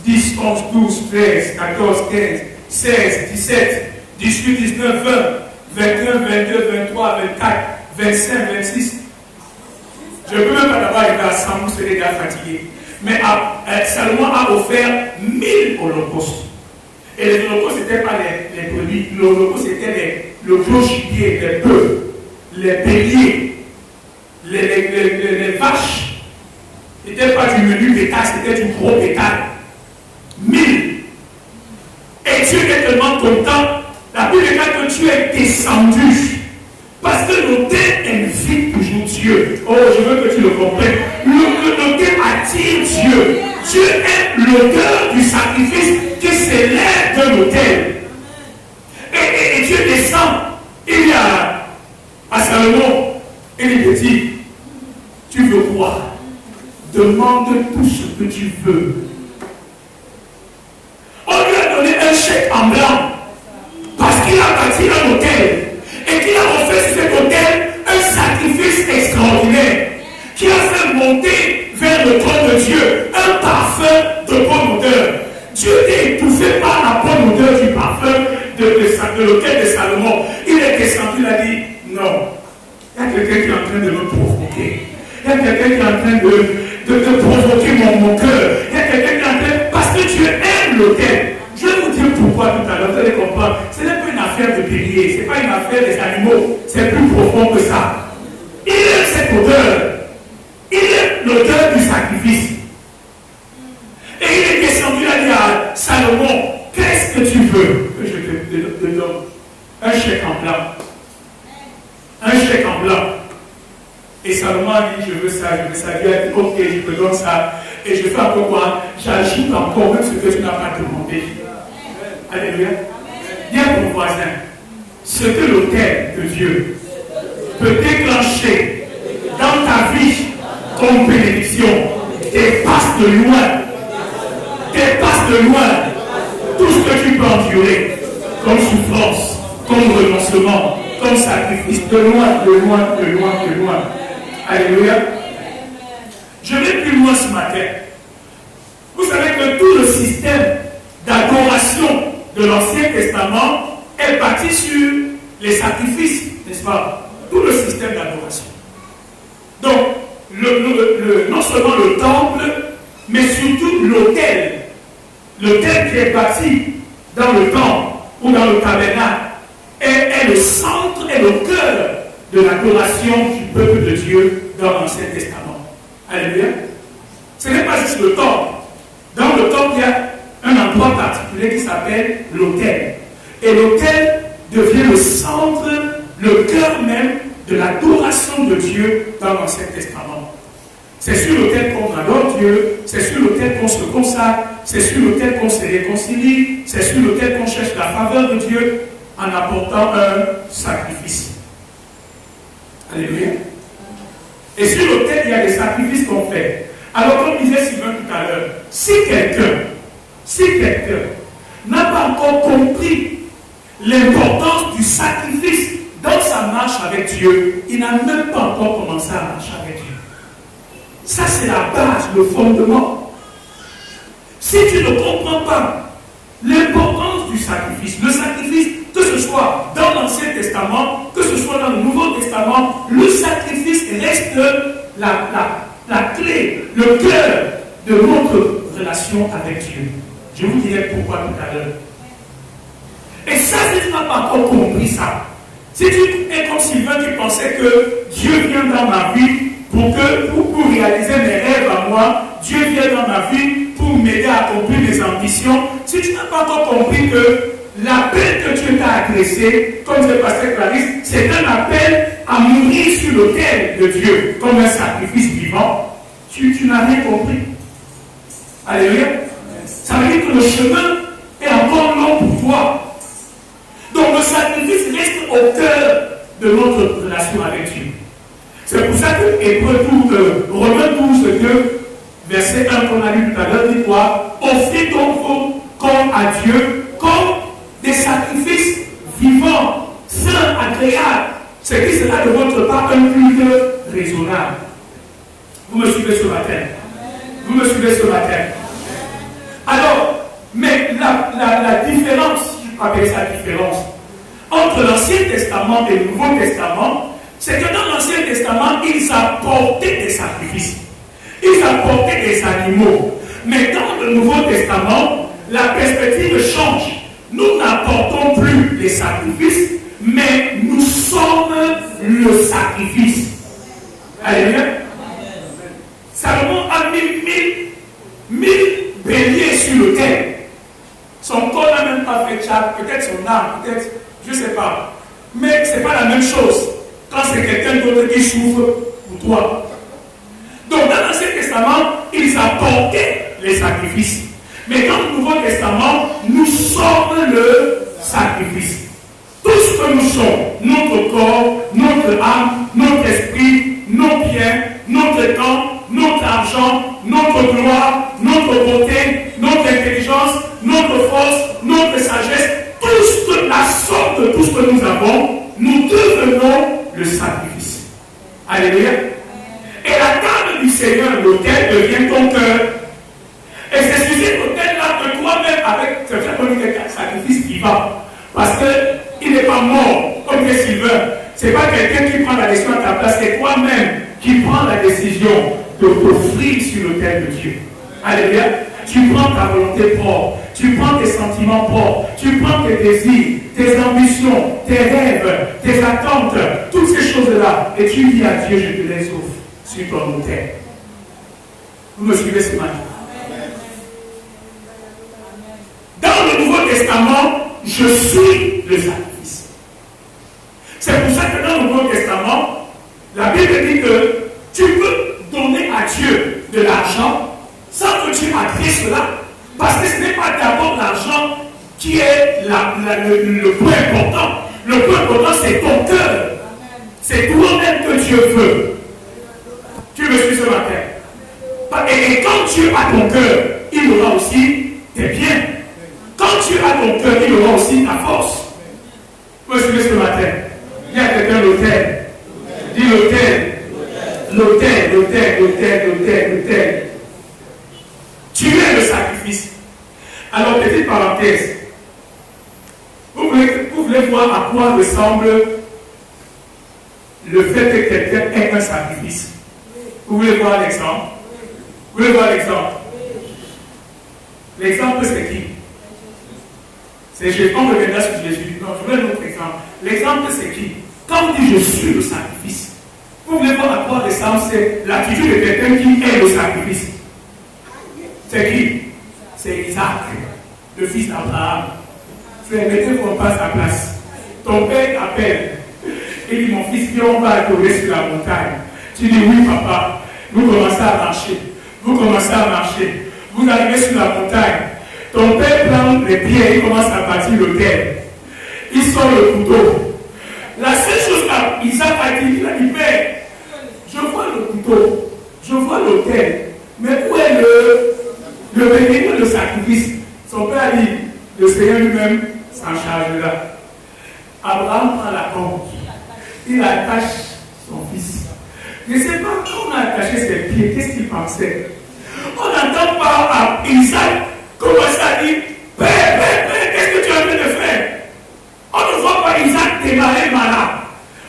10, 11, 12, 13, 14, 15, 16, 17, 18, 19, 20, 21, 22, 23, 24, 25, 26. Je ne peux même pas d'abord arriver à 100, vous serez déjà fatigué. Mais Salomon a offert 1000 holocaustes. Et les holocaustes, ce n'étaient pas les produits. L'holocauste, c'était le gros gibier, les bœufs, les béliers, les vaches. Ce n'était pas du menu bétail, c'était du gros bétail. 1000. Et Dieu est tellement content. La Bible dit que Dieu est descendu. Parce que l'autel invite toujours Dieu. Oh, je veux que tu le comprennes. L'autel attire Dieu. Dieu est l'auteur du sacrifice qui s'élève de l'autel. Et Dieu descend. Il y a à Salomon, il lui dit, tu veux quoi? Demande tout ce que tu veux. On lui a donné un chèque en blanc parce qu'il a bâti un autel et qu'il a offert sur cet autel un sacrifice extraordinaire qui a fait monter vers le trône de Dieu un parfum de bonne odeur. Dieu est étouffé par la bonne odeur du parfum de l'autel de Salomon. Il est descendu, il a dit non. Il y a quelqu'un qui est en train de me provoquer. Il y a quelqu'un qui est en train de provoquer mon cœur. Il y a quelqu'un qui est en train. Parce que Dieu aime l'autel. Je vais vous dire pourquoi tout à l'heure, vous allez comprendre. Ce n'est pas une affaire de bélier, ce n'est pas une affaire des animaux, c'est plus profond que ça. Il aime cette odeur. Il aime l'odeur du sacrifice. Et il est descendu, il a dit à Salomon, qu'est-ce que tu veux que je te donne? Un chèque en blanc. Un chèque en blanc. Et Salomon a dit, je veux ça, je veux ça. Dieu a dit, ok, je te donne ça. Et je fais encore quoi? J'ajoute encore même ce que tu n'as pas demandé. Alléluia. Dis à ton voisin, ce que l'autel de Dieu peut déclencher dans ta vie comme bénédiction dépasse de loin tout ce que tu peux endurer comme souffrance, comme renoncement, comme sacrifice, de loin. Alléluia. Je vais plus loin ce matin. Vous savez que tout le système d'adoration de l'Ancien Testament est bâti sur les sacrifices, n'est-ce pas? Tout le système d'adoration. Donc, non seulement le temple, mais surtout l'autel. L'autel qui est bâti dans le temple ou dans le tabernacle est le centre et le cœur de l'adoration du peuple de Dieu dans l'Ancien Testament. Alléluia. Ce n'est pas juste le temple. Dans le temple, il y a un endroit particulier qui s'appelle l'autel. Et l'autel devient le centre, le cœur même de l'adoration de Dieu dans l'Ancien Testament. C'est sur l'autel qu'on adore Dieu, c'est sur l'autel qu'on se consacre, c'est sur l'autel qu'on se réconcilie, c'est sur l'autel qu'on cherche la faveur de Dieu en apportant un sacrifice. Alléluia. Et sur l'autel, il y a des sacrifices qu'on fait. Alors, comme disait Sylvain tout à l'heure, si quelqu'un n'a pas encore compris l'importance du sacrifice dans sa marche avec Dieu, il n'a même pas encore commencé à marcher avec Dieu. Ça, c'est la base, le fondement. Si tu ne comprends pas l'importance du sacrifice, le sacrifice, que ce soit dans l'Ancien Testament, que ce soit dans le Nouveau Testament, le sacrifice reste la clé, le cœur de notre relation avec Dieu. Je vous dirai pourquoi tout à l'heure. Et ça, si tu n'as pas encore compris ça, si tu es comme Sylvain, tu pensais que Dieu vient dans ma vie pour réaliser mes rêves à moi, Dieu vient dans ma vie pour m'aider à accomplir mes ambitions, si tu n'as pas encore compris que l'appel que Dieu t'a adressé, comme dit le pasteur Clarisse, c'est un appel à mourir sur l'autel de Dieu, comme un sacrifice vivant, tu n'as rien compris. Alléluia. Ça veut dire que le chemin est encore long pour toi. Donc le sacrifice reste au cœur de notre relation avec Dieu. C'est pour ça que Romains 12, 2, verset 1 qu'on a lu tout à l'heure, dit quoi? Offrez donc vos corps à Dieu comme des sacrifices vivants, sains, agréables. C'est qui sera de votre part un culte raisonnable. Vous me suivez ce matin? Vous me suivez ce matin? Alors, mais la différence, je peux appeler ça différence, entre l'Ancien Testament et le Nouveau Testament, c'est que dans l'Ancien Testament, ils apportaient des sacrifices. Ils apportaient des animaux. Mais dans le Nouveau Testament, la perspective change. Nous n'apportons plus les sacrifices, mais nous sommes le sacrifice. Alléluia. Salomon a mis 1000 béliers sur l'autel. Son corps n'a même pas fait tchap, peut-être son âme, peut-être, je ne sais pas. Mais ce n'est pas la même chose quand c'est quelqu'un d'autre qui souffre pour toi. Donc dans l'Ancien Testament, ils apportaient les sacrifices. Mais dans le Nouveau Testament, nous sommes le sacrifice. Tout ce que nous sommes, notre corps, notre âme, notre esprit, nos biens, notre temps, notre argent, notre gloire, notre beauté, notre intelligence, notre force, notre sagesse, la somme de tout ce que nous avons, nous devenons le sacrifice. Alléluia. Et la table du Seigneur, l'autel, devient ton cœur. Et c'est sur cet autel-là que toi-même, avec ce sacrifice vivant, parce qu'il n'est pas mort, comme dit Sylvain, ce n'est pas quelqu'un qui prend la décision à ta place, c'est toi-même qui prends la décision de t'offrir sur l'autel de Dieu. Alléluia. Tu prends ta volonté propre, tu prends tes sentiments propres, tu prends tes désirs, tes ambitions, tes rêves, tes attentes, toutes ces choses-là, et tu dis à Dieu, je te les offre sur ton autel. Vous me suivez ce matin? Dans le Nouveau Testament, je suis le sacrifice. C'est pour ça que dans le Nouveau Testament, la Bible dit que tu peux donner à Dieu de l'argent sans que tu adresses cela, parce que ce n'est pas d'abord l'argent qui est le point important. Le point important, c'est ton cœur. C'est toi-même que Dieu veut. Tu me suis ce matin. Et quand tu as ton cœur, il aura aussi tes biens. Quand tu as ton cœur, il aura aussi ta force. Vous me suivez ce matin? Il y a quelqu'un l'autel. Dis l'autel. L'autel, l'autel, l'autel, l'autel, l'autel. Tu es le sacrifice. Alors, petite parenthèse. Vous voulez voir à quoi ressemble le fait que quelqu'un ait un sacrifice? Vous voulez voir l'exemple? Vous voulez voir l'exemple? L'exemple, c'est qui? C'est Jésus. On reviendra sur Jésus. Non, je veux un autre exemple. L'exemple, c'est qui? Quand on dit je suis le sacrifice, vous voulez voir à quoi ressemble? C'est l'attitude de quelqu'un qui est le sacrifice. C'est qui? C'est Isaac, le fils d'Abraham. Frère, mettez-vous pas à sa place. Ton père t'appelle. Il dit, mon fils, viens, on va adorer sur la montagne. Tu dis, oui, papa. Vous commencez à marcher. Vous commencez à marcher. Vous arrivez sur la montagne. Ton père prend les pieds, il commence à bâtir l'autel. Il sort le couteau. La seule chose qu'Isaac a dit, il a dit, père, je vois le couteau, je vois l'autel, mais où est le bénéfice, le sacrifice? Son père a dit, le Seigneur lui-même s'en charge là. Abraham prend la corde, il attache son fils. Je ne sais pas, quand on a attaché ses pieds, qu'est-ce qu'il pensait? On n'entend pas à Isaac commencer à dire, père, qu'est-ce que tu as envie de faire? On ne voit pas Isaac démarrer malade.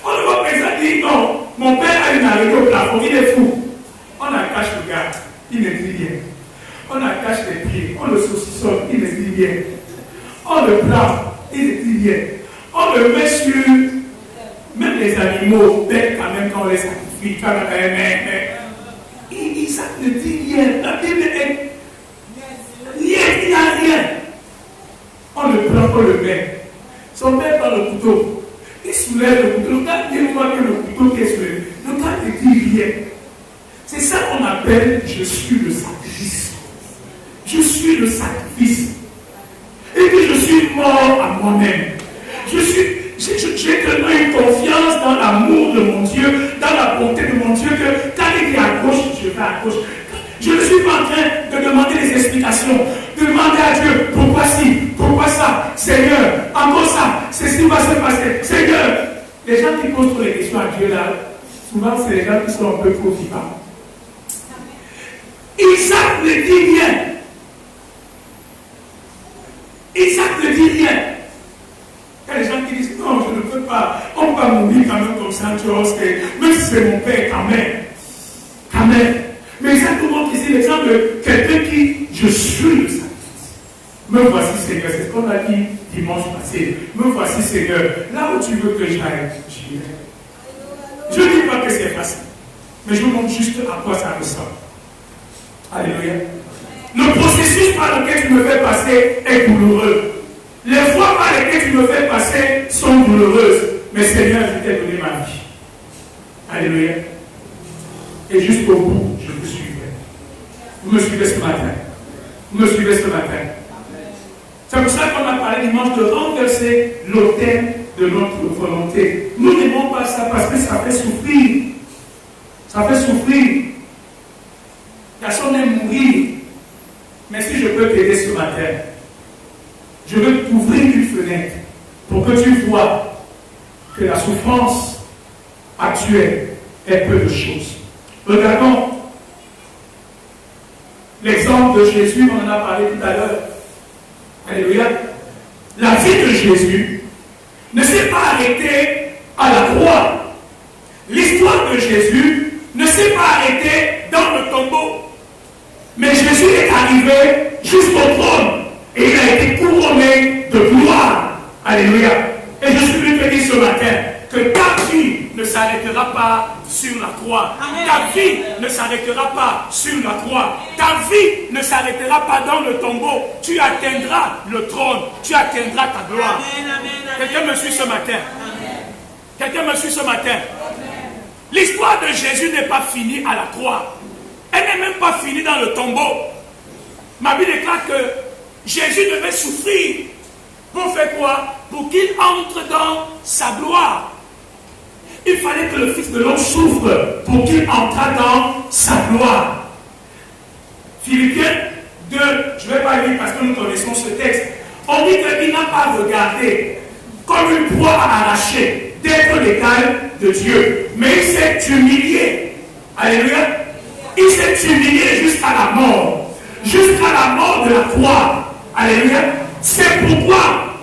On ne voit pas Isaac dire, non, mon père a une arrêtée au plafond, il est fou. On attache le gars, il ne dit rien. On attache les pieds, on le saucissonne, il ne dit rien. On le prend, il ne dit rien. On le met sur, même les animaux, bêtes quand même quand on les sacrifie, quand même, Isaac ne dit rien. La Bible est rien, il n'y a rien. On le prend, on le met. Son père prend le couteau. Il soulève le couteau. Le gars, il voit que le couteau qui est soulevé. Le gars ne dit rien. C'est ça qu'on appelle je suis le sacrifice. Je suis le sacrifice. Et que je suis mort à moi-même. J'ai tellement une confiance dans l'amour de mon Dieu, dans la bonté de mon Dieu, que quand il est à gauche, je vais à gauche. Je ne suis pas en train de demander des explications, de demander à Dieu pourquoi ci, pourquoi ça, Seigneur, encore ça, ceci va se passer, Seigneur. Les gens qui posent trop les questions à Dieu là, souvent c'est les gens qui sont un peu trop vivants. Isaac ne dit rien. Isaac ne dit rien. Il y a des gens qui disent non, je ne peux pas, on va mourir quand même comme ça, même si c'est mon père, quand même. Quand même. Mais Isaac nous montre ici l'exemple de quelqu'un qui, je suis le sacrifice. Me voici Seigneur, c'est ce qu'on a dit dimanche passé. Me voici Seigneur, là où tu veux que j'aille, j'irai. Je ne dis pas que c'est facile, mais je vous montre juste à quoi ça ressemble. Alléluia. Le processus par lequel tu me fais passer est douloureux. Les fois par lesquelles tu me fais passer sont douloureuses. Mais Seigneur, je t'ai donné ma vie. Alléluia. Et jusqu'au bout, je vous suivrai. Vous me suivez ce matin. Vous me suivez ce matin. C'est pour ça qu'on a parlé dimanche de renverser l'autel de notre volonté. Nous n'aimons pas ça parce que ça fait souffrir. Ça fait souffrir. Personne n'aime mourir. Mais si je peux t'aider ce matin, je veux t'ouvrir une fenêtre pour que tu vois que la souffrance actuelle est peu de choses. Regardons l'exemple de Jésus, on en a parlé tout à l'heure. Alléluia. La vie de Jésus ne s'est pas arrêtée à la croix. L'histoire de Jésus ne s'est pas arrêtée dans le tombeau. Mais Jésus est arrivé jusqu'au trône et il a été couronné de gloire. Alléluia. Et je suis venu te dire ce matin que ta vie ne s'arrêtera pas sur la croix. Amen. Ta vie ne s'arrêtera pas sur la croix. Ta vie ne s'arrêtera pas dans le tombeau. Tu atteindras le trône. Tu atteindras ta gloire. Quelqu'un me suit ce matin? Quelqu'un me suit ce matin? L'histoire de Jésus n'est pas finie à la croix. Elle n'est même pas finie dans le tombeau. Ma Bible déclare que Jésus devait souffrir. Pour faire quoi? Pour qu'il entre dans sa gloire. Il fallait que le Fils de l'homme souffre pour qu'il entre dans sa gloire. Philippiens 2, je ne vais pas lire parce que nous connaissons ce texte. On dit qu'il n'a pas regardé comme une proie à arracher d'être l'égal de Dieu. Mais il s'est humilié. Alléluia. Il s'est humilié jusqu'à la mort. Jusqu'à la mort de la croix. Alléluia. C'est pourquoi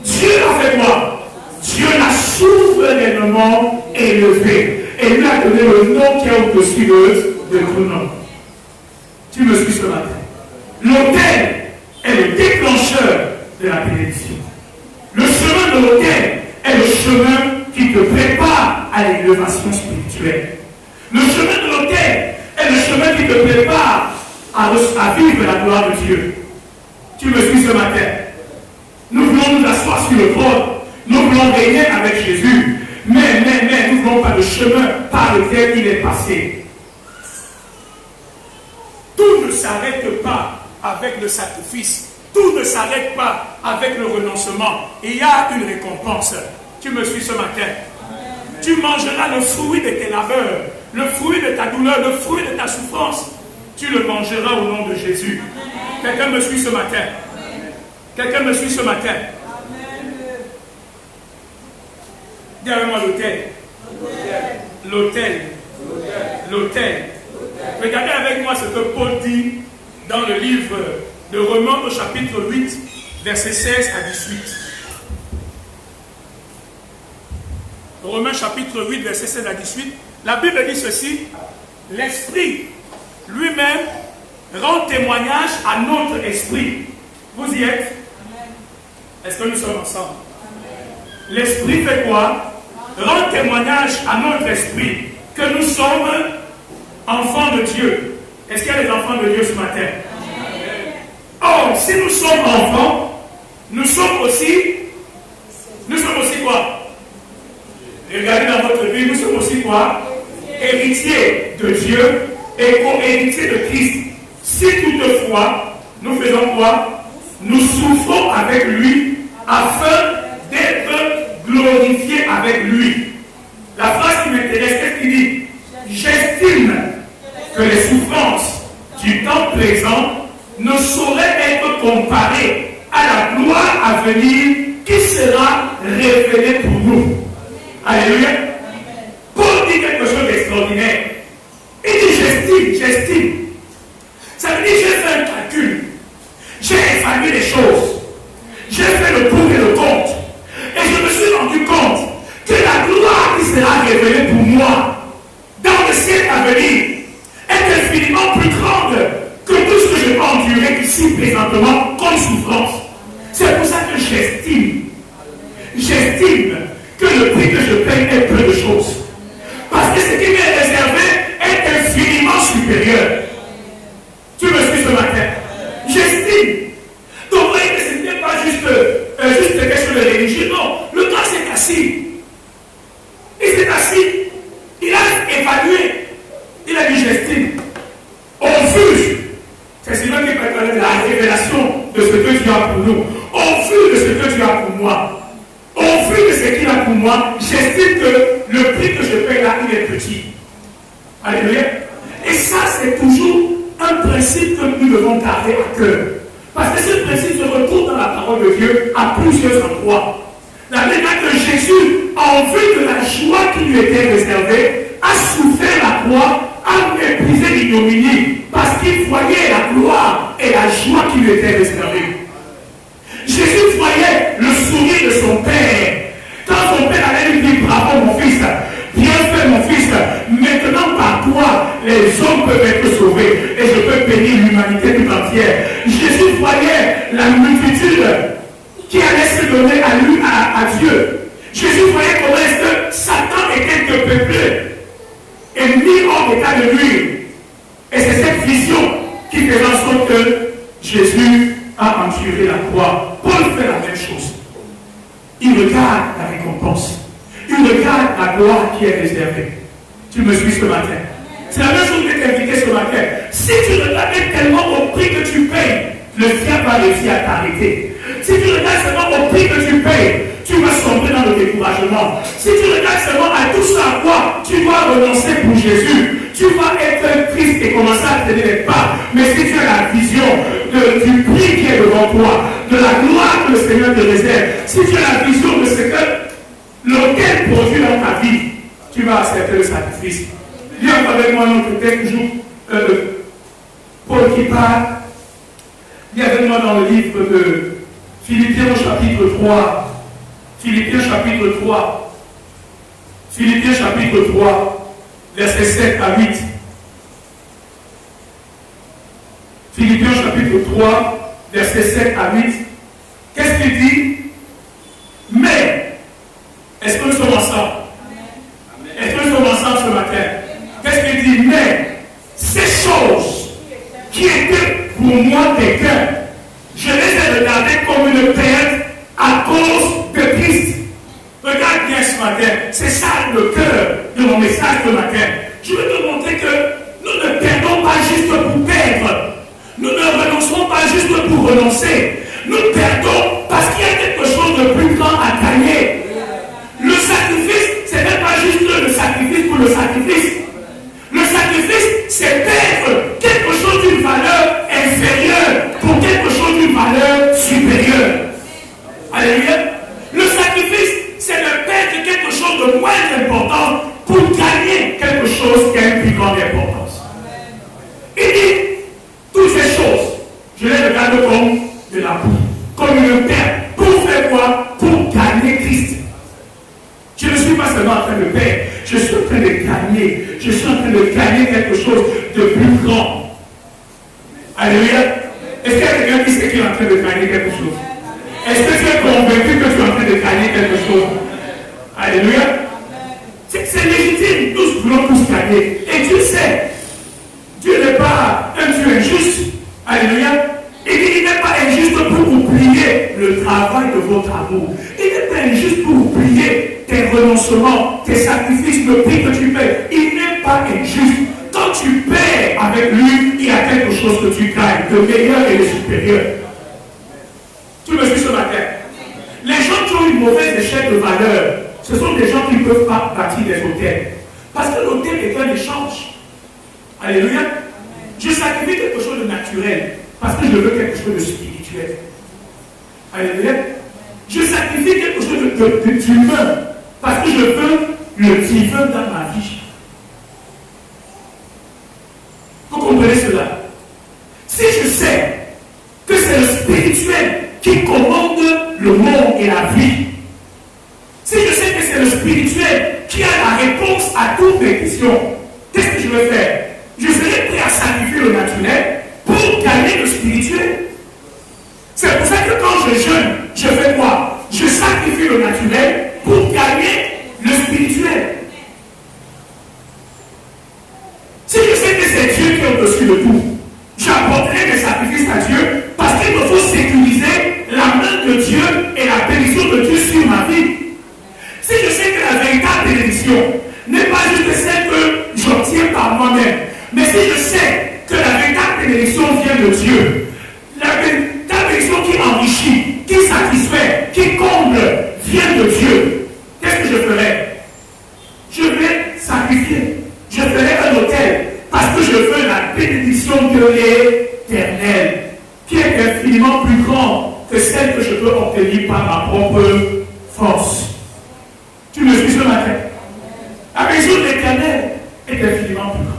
Dieu a fait quoi? Dieu l'a souverainement élevé. Et lui a donné le nom qui est au-dessus de tout nom. Tu me suis ce matin. L'autel est le déclencheur de la bénédiction. Le chemin de l'autel est le chemin qui te prépare à l'élévation spirituelle. Le chemin de l'autel est le chemin qui te prépare à vivre la gloire de Dieu. Tu me suis ce matin. Nous voulons nous asseoir sur le trône. Nous voulons régner avec Jésus. Mais nous ne voulons pas le chemin par lequel il est passé. Tout ne s'arrête pas avec le sacrifice. Tout ne s'arrête pas avec le renoncement. Il y a une récompense. Tu me suis ce matin. Tu mangeras le fruit de tes labeurs, le fruit de ta douleur, le fruit de ta souffrance. Tu le mangeras au nom de Jésus. Quelqu'un me suit ce matin? Quelqu'un me suit ce matin? Dis avec moi l'autel. L'autel. L'autel. Regardez avec moi ce que Paul dit dans le livre de Romains au chapitre 8, versets 16 à 18. Romains chapitre 8, verset 16 à 18. La Bible dit ceci: l'Esprit lui-même rend témoignage à notre esprit. Vous y êtes? Est-ce que nous sommes ensemble? L'Esprit fait quoi? Rend témoignage à notre esprit que nous sommes enfants de Dieu. Est-ce qu'il y a des enfants de Dieu ce matin? Or, si nous sommes enfants, nous sommes aussi quoi? Regardez dans votre vie, nous sommes aussi quoi? Héritiers de Dieu et co-héritiers de Christ. Si toutefois, nous faisons quoi? Nous souffrons avec lui afin d'être glorifiés avec lui. La phrase qui m'intéresse, qu'est-ce qu'il dit? J'estime que les souffrances du temps présent ne sauraient être comparées à la gloire à venir qui sera révélée pour nous. Alléluia. Paul dit quelque chose d'extraordinaire. Il dit j'estime. Ça veut dire j'ai fait un calcul. J'ai évalué les choses. J'ai fait le pour et le contre. Et je me suis rendu compte que la gloire qui sera révélée pour moi dans le siècle à venir est infiniment plus grande que tout ce que je peux endurer ici présentement comme souffrance. C'est pour ça que j'estime que le prix que je paye est peu de choses. Parce que ce qui m'est réservé est infiniment supérieur. Tu me suis ce matin? J'estime. Donc, vous voyez que ce n'était pas juste quelque chose de religieux. Non, le gars s'est assis. Il s'est assis. Il a évalué. Il a dit j'estime. On juge. C'est celui qui parle de la révélation de ce que Dieu a pour nous. Au vu de ce que Dieu a pour moi. Au vu de ce qu'il a pour moi, j'estime que le prix que je paye là, il est petit. Alléluia. Et ça, c'est toujours un principe que nous devons garder à cœur. Parce que ce principe se retrouve dans la parole de Dieu à plusieurs endroits. La manière que Jésus, en vue de la joie qui lui était réservée, a souffert la croix, a méprisé l'ignominie, parce qu'il voyait la gloire et la joie qui lui était réservée. Jésus voyait le sourire de son Père. Quand son Père allait lui dire bravo mon fils, bien fait mon fils, maintenant par toi les hommes peuvent être sauvés et je peux bénir l'humanité tout entière. Jésus voyait la multitude qui allait se donner à lui, à Dieu. Jésus voyait comment est-ce que Satan était quelque peuplé et mis hors d'état de lui. Et c'est cette vision qui fait en sorte que Jésus a enduré la croix. Paul fait la même chose. Il regarde la récompense. Il regarde la gloire qui est réservée. Tu me suis ce matin? C'est la même chose que tu as indiqué ce matin. Si tu regardais tellement au prix que tu payes, le ciel va réussir à t'arrêter. Si tu regardes seulement au prix que tu payes, tu vas sombrer dans le découragement. Si tu regardes seulement à tout ce à quoi tu dois renoncer pour Jésus, tu vas être triste et commencer à te donner pas. Mais si tu as la vision du prix qui est devant toi, de la gloire que le Seigneur te réserve, si tu as la vision de ce que l'autel produit dans ta vie, tu vas accepter le sacrifice. Viens avec moi notre texte toujours. Paul qui parle. Viens avec moi dans le livre de Philippiens chapitre 3. Philippiens chapitre 3. Philippiens chapitre 3, versets 7 à 8. Philippiens chapitre 3, versets 7 à 8. Qu'est-ce qu'il dit? Mais, est-ce que nous sommes ensemble? Est-ce que nous sommes ensemble ce matin? Qu'est-ce qu'il dit? Mais, ces choses qui étaient pour moi des gains, je les ai regardées comme une perte à cause de Christ. Regarde bien ce matin, c'est ça le cœur de mon message ce matin. Je veux te montrer que nous ne perdons pas juste pour perdre. Nous ne renonçons pas juste pour renoncer. Nous perdons parce qu'il y a quelque chose de plus grand à gagner. Le sacrifice, ce n'est pas juste le sacrifice pour le sacrifice. Le sacrifice, c'est perdre quelque chose d'une valeur inférieure pour quelque chose d'une valeur supérieure. Alléluia. Le sacrifice, c'est de perdre quelque chose de moins important pour gagner quelque chose qui a une plus grande importance. Il dit, toutes ces choses, je les regarde comme de la boue, comme une perte. Pour faire quoi? Pour gagner Christ. Je ne suis pas seulement en train de perdre, je suis en train de gagner. Je suis en train de gagner quelque chose de plus grand. Alléluia. Est-ce qu'il y a quelqu'un qui sait qu'il est en train de gagner quelque chose? Est-ce que tu es convaincu que tu es en train de gagner quelque chose. Alléluia. C'est légitime, nous voulons tous gagner. Et Dieu sait. Dieu n'est pas un Dieu injuste. Alléluia. Il n'est pas injuste pour oublier le travail de votre amour. Il n'est pas injuste pour oublier tes renoncements, tes sacrifices, le prix que tu paies. Il n'est pas injuste. Quand tu paies avec lui, il y a quelque chose que tu gagnes, de meilleur et de supérieur. Tu me suis ce matin. Les gens qui ont une mauvaise échelle de valeur, ce sont des gens qui ne peuvent pas bâtir des hôtels. Parce que l'hôtel est un échange. Alléluia. Je sacrifie quelque chose de naturel parce que je veux quelque chose de spirituel. Alléluia. Je sacrifie quelque chose d'humain parce que je veux le divin dans ma vie. Vous comprenez cela? Si je sais que c'est le spirituel qui commande le monde et la vie, si je sais que c'est le spirituel qui a la réponse à toutes mes questions, qu'est-ce que je vais faire? Je serai prêt à sacrifier le naturel pour gagner le spirituel. C'est pour ça que quand je jeûne, je fais quoi? Je sacrifie le naturel pour gagner le spirituel. Si je sais que c'est Dieu qui est au-dessus de tout, j'apporterai des sacrifices à Dieu parce qu'il me faut sécuriser la main de Dieu et la bénédiction de Dieu sur ma vie. Si je sais que la véritable bénédiction n'est pas juste celle que j'obtiens par moi-même, mais si je sais que la véritable bénédiction vient de Dieu, la véritable bénédiction qui enrichit, qui satisfait, qui comble, vient de Dieu, qu'est-ce que je ferai? Je vais sacrifier. Je ferai un autel parce que je veux la bénédiction de l'Éternel, qui est infiniment plus grande que celle que je peux obtenir par ma propre force. Tu me suis ce matin? La bénédiction de l'Éternel est infiniment plus grande.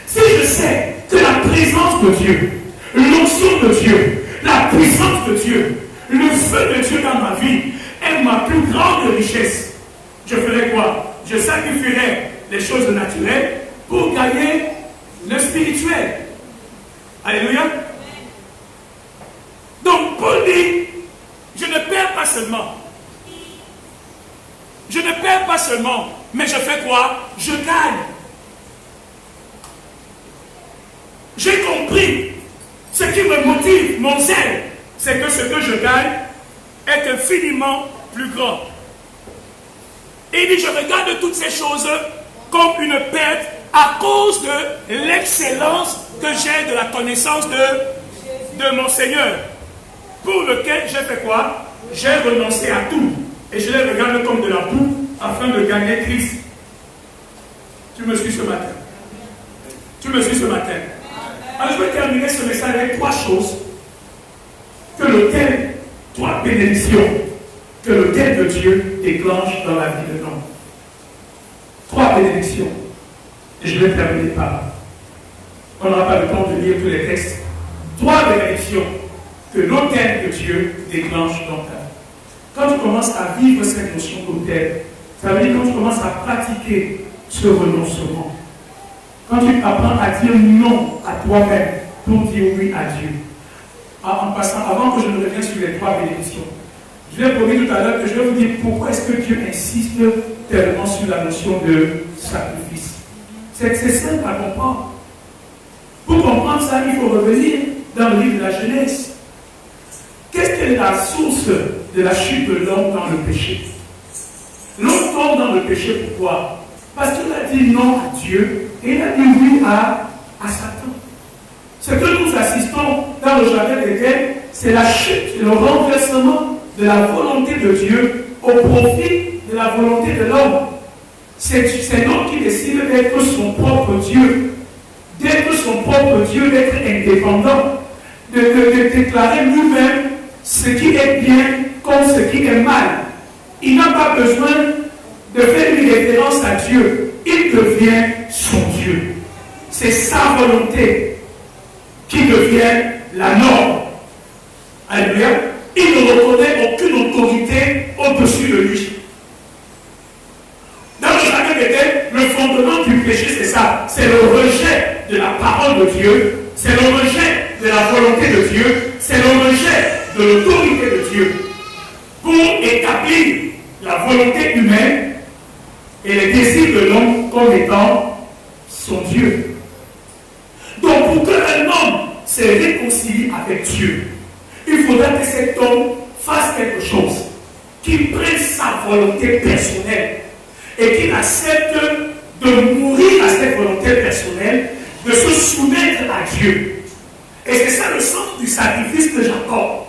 Si je sais que la présence de Dieu, l'onction de Dieu, la puissance de Dieu, le feu de Dieu dans ma vie est ma plus grande richesse, je ferai quoi? Je sacrifierai les choses naturelles pour gagner le spirituel. Alléluia. Donc Paul dit, je ne perds pas seulement. Je ne perds pas seulement, mais je fais quoi? Je gagne. J'ai compris. Ce qui me motive, mon zèle, c'est que ce que je gagne est infiniment plus grand. Et il dit, je regarde toutes ces choses comme une perte à cause de l'excellence que j'ai de la connaissance de mon Seigneur, pour lequel j'ai fait quoi? J'ai renoncé à tout et je les regarde comme de la boue afin de gagner Christ. Tu me suis ce matin? Tu me suis ce matin? Alors je vais terminer ce message avec trois choses que l'autel, trois bénédictions que l'autel de Dieu déclenche dans la vie de l'homme. Trois bénédictions. Et je vais terminer par là. On n'aura pas le temps de lire tous les textes. Trois bénédictions que l'autel de Dieu déclenche dans ta vie. Quand tu commences à vivre cette notion d'autel, ça veut dire quand tu commences à pratiquer ce renoncement, quand tu apprends à dire non à toi-même pour dire oui à Dieu. En passant, avant que je ne revienne sur les trois bénédictions, je l'ai promis tout à l'heure que je vais vous dire pourquoi est-ce que Dieu insiste tellement sur la notion de sacrifice. C'est simple à comprendre. Pour comprendre ça, il faut revenir dans le livre de la Genèse. Qu'est-ce que la source de la chute de l'homme dans le péché? L'homme tombe dans le péché, pourquoi? Parce qu'il a dit non à Dieu et il a dit oui à Satan. Ce que nous assistons dans le jardin d'Éden, c'est la chute, le renversement de la volonté de Dieu au profit de la volonté de l'homme. C'est l'homme qui décide d'être son propre Dieu, d'être son propre Dieu, d'être indépendant, de déclarer lui-même ce qui est bien comme ce qui est mal. Il n'a pas besoin de faire une référence à Dieu. Il devient son Dieu. C'est sa volonté qui devient la norme. Alléluia. Il ne reconnaît aucune autorité au-dessus de lui. Dans le jardin d'Éden, le fondement du péché, c'est ça. C'est le rejet de la parole de Dieu. C'est le rejet de la volonté de Dieu. C'est le rejet de l'autorité de Dieu. pour établir la volonté humaine et les désirs de l'homme comme étant son Dieu. Donc pour qu'un homme se réconcilie avec Dieu, il faudra que cet homme fasse quelque chose, qu'il prenne sa volonté personnelle et qu'il accepte de mourir à cette volonté personnelle, de se soumettre à Dieu. Et c'est ça le sens du sacrifice que j'accorde.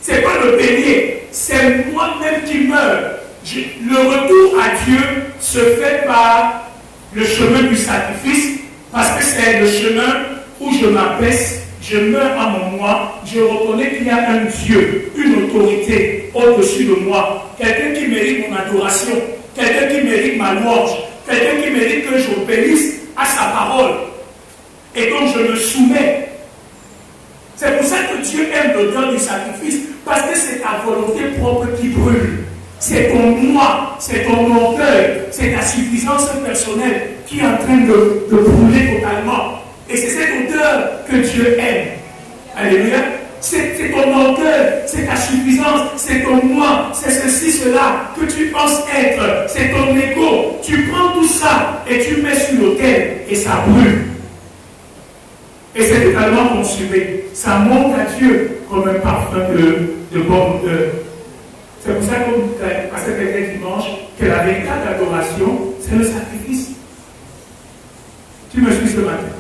Ce n'est pas le bélier, c'est moi-même qui meurs. Le retour à Dieu se fait par le chemin du sacrifice, parce que c'est le chemin où je m'abaisse, je meurs à mon moi, je reconnais qu'il y a un Dieu, une autorité au-dessus de moi, quelqu'un qui mérite mon adoration, quelqu'un qui mérite ma louange, quelqu'un qui mérite que j'obéisse à sa parole. Et donc je me soumets. C'est pour ça que Dieu aime l'odeur du sacrifice, parce que c'est ta volonté propre qui brûle. C'est ton moi, c'est ton orgueil, c'est ta suffisance personnelle qui est en train de brûler totalement. Et c'est cette odeur que Dieu aime. Alléluia. C'est ton orgueil, c'est ta suffisance, c'est ton moi, c'est ceci, cela que tu penses être, c'est ton ego. Tu prends tout ça et tu mets sur l'autel et ça brûle. Et c'est totalement consumé. Ça monte à Dieu comme un parfum de bonne odeur. C'est pour ça qu'à cet effet dimanche, que la véritable adoration, c'est le sacrifice. Tu me suis ce matin.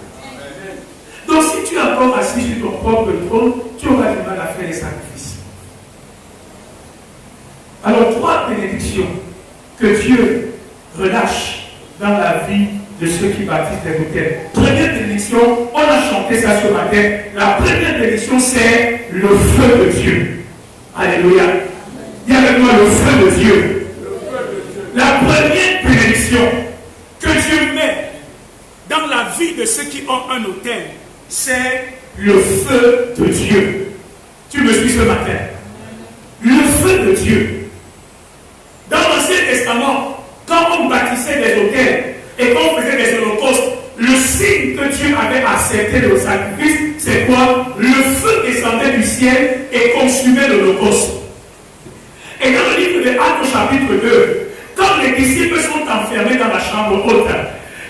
Donc si tu es encore assis sur ton propre trône, tu auras du mal à faire les sacrifices. Alors, 3 bénédictions que Dieu relâche dans la vie de ceux qui bâtissent les autels. Première bénédiction, on a chanté ça ce matin. La première bénédiction, c'est le feu de Dieu. Alléluia. Dis avec moi le feu de Dieu. La première bénédiction que Dieu met dans la vie de ceux qui ont un autel, c'est le feu de Dieu. Tu me suis ce matin. Le feu de Dieu. Dans l'Ancien Testament, quand on bâtissait des autels et qu'on faisait des holocaustes, le signe que Dieu avait accepté le sacrifice, c'est quoi? Le feu descendait du ciel et consumait l'holocauste. Et dans le livre de Actes au chapitre 2, quand les disciples sont enfermés dans la chambre haute,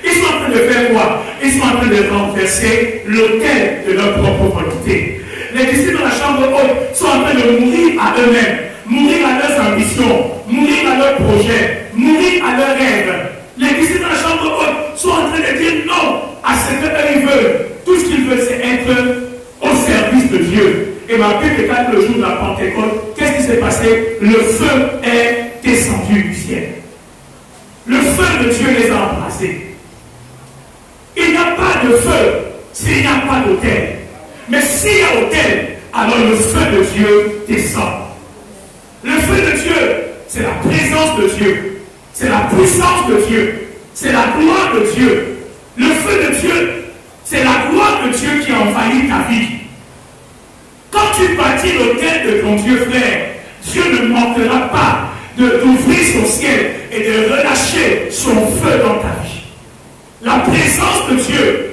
ils sont en train de faire quoi? Ils sont en train de renverser l'autel de leur propre volonté. Les disciples dans la chambre haute sont en train de mourir à eux-mêmes, mourir à leurs ambitions, mourir à leurs projets, mourir à leurs rêves. Les disciples dans la chambre haute sont en train de dire non à ce qu'ils veulent. Tout ce qu'ils veulent, c'est être au service de Dieu. Et ma Bible déclare le jour de la Pentecôte, qu'est-ce qui s'est passé? Le feu est descendu du ciel. Le feu de Dieu les a embrassés. Il n'y a pas de feu s'il n'y a pas d'autel. Mais s'il y a autel, alors le feu de Dieu descend. Le feu de Dieu, c'est la présence de Dieu. C'est la puissance de Dieu. C'est la gloire de Dieu. Le feu de Dieu, c'est la gloire de Dieu qui envahit ta vie. Quand tu bâtis l'autel de ton Dieu, frère, Dieu ne manquera pas d'ouvrir son ciel et de relâcher son feu dans ta vie. La présence de Dieu,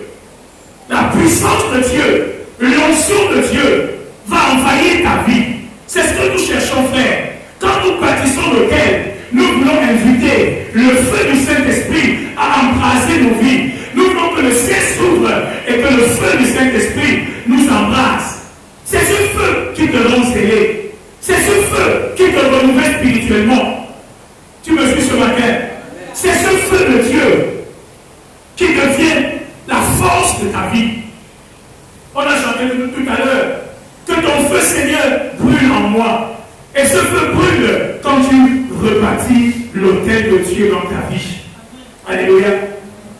la puissance de Dieu, l'onction de Dieu va envahir ta vie. C'est ce que nous cherchons, frère. Quand nous bâtissons l'autel, nous voulons inviter le feu du Saint-Esprit à embraser nos vies. Nous voulons que le ciel s'ouvre et que le feu du Saint-Esprit nous embrasse. C'est ce feu qui te rend zélé. C'est ce feu qui te renouvelle spirituellement. Tu me suis ce matin? C'est ce feu de Dieu qui devient la force de ta vie. On a chanté tout à l'heure que ton feu, Seigneur, brûle en moi. Et ce feu brûle quand tu rebâtis l'autel de Dieu dans ta vie. Alléluia.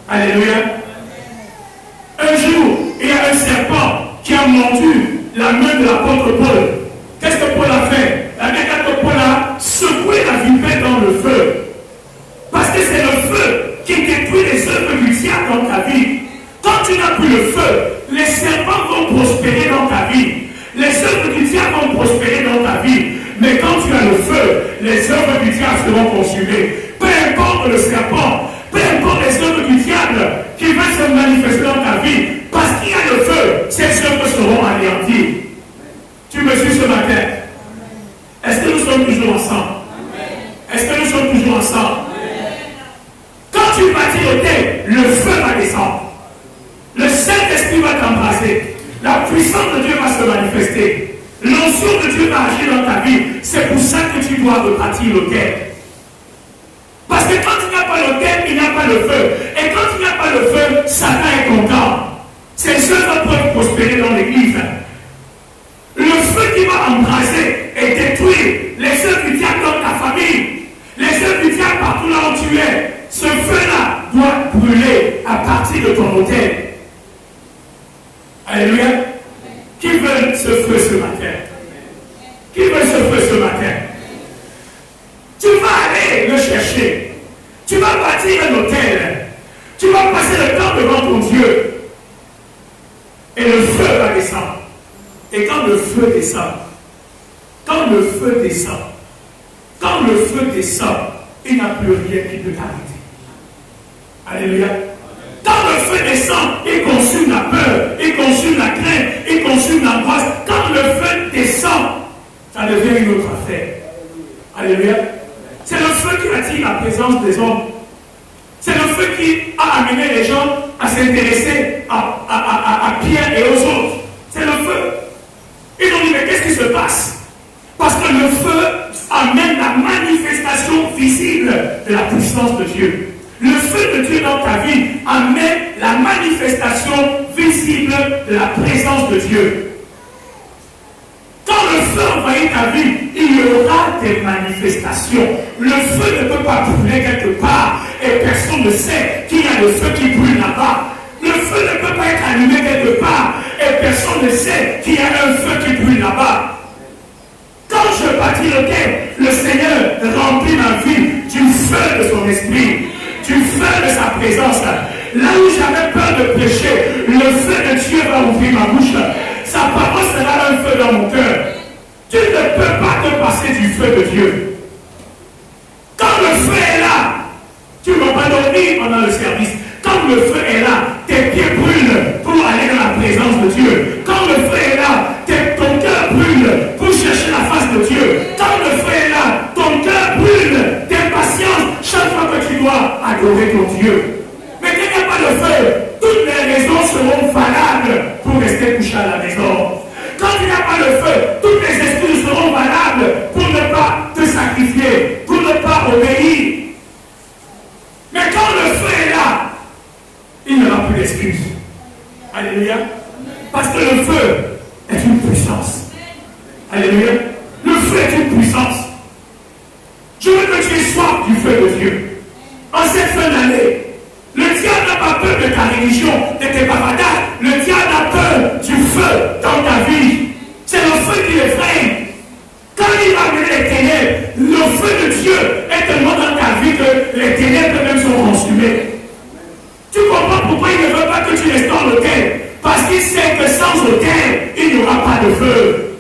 Alléluia. Un jour, il y a un serpent qui a mordu la main de l'apôtre Paul. Qu'est-ce que Paul a fait? L'apôtre Paul a secoué la vipère dans le feu. Parce que c'est le feu qui détruit les œuvres du diable dans ta vie. Quand tu n'as plus le feu, les serpents vont prospérer dans ta vie. Les œuvres du diable vont prospérer dans ta vie. Mais quand tu as le feu, les œuvres du diable seront consumées. Peu importe le serpent, peu importe les œuvres du diable qui veulent se manifester dans ta vie, parce qu'il y a le feu, ces œuvres seront anéanties. Tu me suis ce matin? Est-ce que nous sommes toujours ensemble? Est-ce que nous sommes toujours ensemble? Quand tu bâtis l'autel, le feu va descendre. Le Saint-Esprit va t'embraser. La puissance de Dieu va se manifester. L'onction de Dieu va agir dans ta vie. C'est pour ça que tu dois rebâtir l'autel. Parce que quand il n'y a pas l'autel, il n'y a pas le feu. Et quand il n'y a pas le feu, Satan est content. Ces œuvres peuvent prospérer dans l'église. Le feu qui va embraser et détruire les œuvres du diable dans ta famille, les œuvres du diable partout là où tu es, ce feu-là doit brûler à partir de ton autel. Alléluia. Qui veut ce feu ce matin? Qui veut ce feu ce matin? Tu vas aller le chercher. Tu vas bâtir un autel. Tu vas passer le temps devant ton Dieu. Et le feu va descendre. Et quand le feu descend, quand le feu descend, il n'y a plus rien qui peut t'arrêter. Alléluia. Quand le feu descend, il consume la peur, il consume la crainte, il consume l'angoisse. Quand le feu descend, ça devient une autre affaire. Alléluia. C'est le feu qui attire la présence des hommes. C'est le feu qui a amené les gens à s'intéresser à Pierre et aux autres. C'est le feu. Ils ont dit, mais qu'est-ce qui se passe? Parce que le feu amène la manifestation visible de la puissance de Dieu. Le feu de Dieu dans ta vie amène la manifestation visible de la présence de Dieu. Quand le feu envahit ta vie, il y aura des manifestations. Le feu ne peut pas brûler quelque part et personne ne sait qu'il y a le feu qui brûle là-bas. Le feu ne peut pas être allumé quelque part et personne ne sait qu'il y a un feu qui brûle là-bas. Quand je bâtis le Seigneur remplit ma vie du feu de son esprit, du feu de sa présence. Là où j'avais peur de pécher, le feu de Dieu va ouvrir ma bouche. Sa parole sera un feu dans mon cœur. Tu ne peux pas te passer du feu de Dieu. Quand le feu est là, tu ne vas pas dormir pendant le service. Quand le feu est là, tes pieds brûlent pour aller dans la présence de Dieu. Quand le feu est là, ton cœur brûle pour chercher la face de Dieu. Quand le feu est là, ton cœur brûle d'impatience chaque fois que tu dois adorer ton Dieu. Mais quand il n'y a pas de feu, toutes les raisons seront valables pour rester couché à la maison. Quand il n'y a pas de feu, toutes les excuses seront valables pour ne pas te sacrifier, pour ne pas obéir. Mais quand le feu est là, il n'y aura plus d'excuses. Alléluia. Parce que le feu est une puissance. Alléluia. Le feu est une puissance. Je veux que tu aies soif du feu de Dieu. En cette fin d'année, le diable n'a pas peur de ta religion, de tes bavardades. Le diable a peur du feu dans ta vie. C'est le feu qui l'effraie. Quand il va amener les ténèbres, le feu de Dieu est tellement dans ta vie que les ténèbres même sont consumées. Tu comprends pourquoi il ne veut pas que tu restaures l'autel? Parce qu'il sait que sans autel, il n'y aura pas de feu.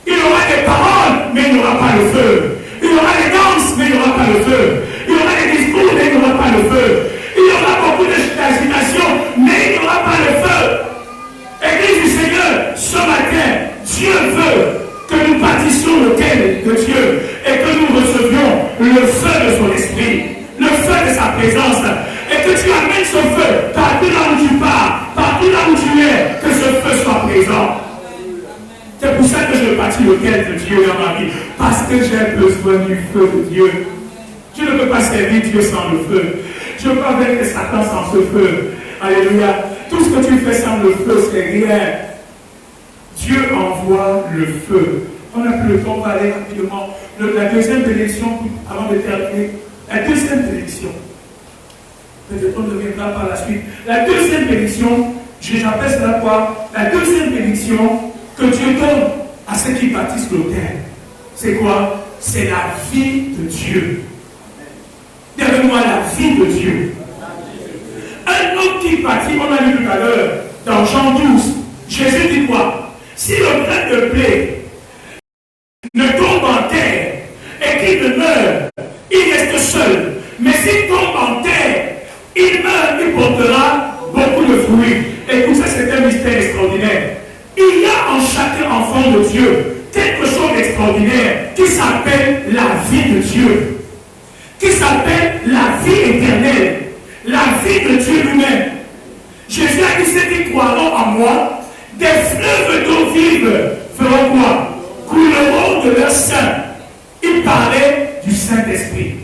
Il y aura des paroles, mais il n'y aura pas de feu. Il y aura des danses, mais il n'y aura pas de feu. Il y aura des discours, mais il n'y aura pas de feu. Il y aura beaucoup d'agitation, mais il n'y aura pas de feu. Église du Seigneur, ce matin, Dieu veut que nous bâtissions l'autel de Dieu et que nous recevions le feu de son esprit, le feu de sa présence, et que tu amènes ce feu partout là où tu pars, partout là où tu es, que ce feu soit présent. C'est pour ça que je bâtis l'autel de Dieu dans ma vie, parce que j'ai besoin du feu de Dieu. Je ne peux pas servir Dieu sans le feu. Je ne peux pas vaincre Satan sans ce feu. Alléluia. Tout ce que tu fais sans le feu, c'est rien. Dieu envoie le feu. On n'a plus le temps, on va aller rapidement. La deuxième bénédiction, avant de terminer. La deuxième bénédiction. Peut-être on ne reviendra par la suite. La deuxième bénédiction, j'appelle cela quoi? La deuxième bénédiction que Dieu donne à ceux qui bâtissent l'autel. C'est quoi? C'est la vie de Dieu. Donne-moi la vie de Dieu. Un homme qui bâtit, on a lu tout à l'heure, dans Jean 12, Jésus dit quoi? Si le grain de blé ne tombe en terre et qu'il ne meurt, il reste seul. Mais s'il tombe en terre, il meurt, il portera beaucoup de fruits. Et tout ça, c'est un mystère extraordinaire. Il y a en chaque enfant de Dieu quelque quelque chose d'extraordinaire qui s'appelle la vie de Dieu, qui s'appelle la vie éternelle, la vie de Dieu lui-même. Jésus a dit, ceux qui croiront en moi, des fleuves d'eau vive feront quoi? Couleront de leur sein. Il parlait du Saint-Esprit.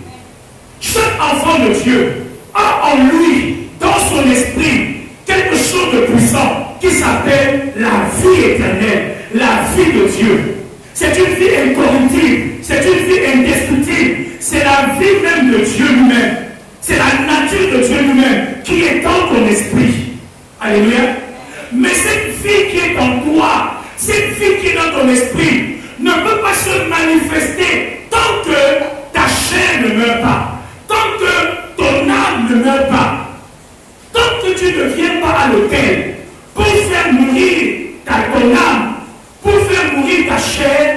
Chaque enfant de Dieu a en lui, dans son esprit, quelque chose de puissant qui s'appelle la vie éternelle, la vie de Dieu. C'est une vie incorruptible, c'est une vie indestructible, c'est la vie même de Dieu lui-même, c'est la nature de Dieu lui-même qui est dans ton esprit. Alléluia. Mais cette vie qui est en toi, cette vie qui est dans ton esprit, ne peut pas se manifester tant que ta chair ne meurt pas, tant que ton âme ne meurt pas, tant que tu ne viens pas à l'autel pour faire mourir ton âme, pour faire mourir ta chair,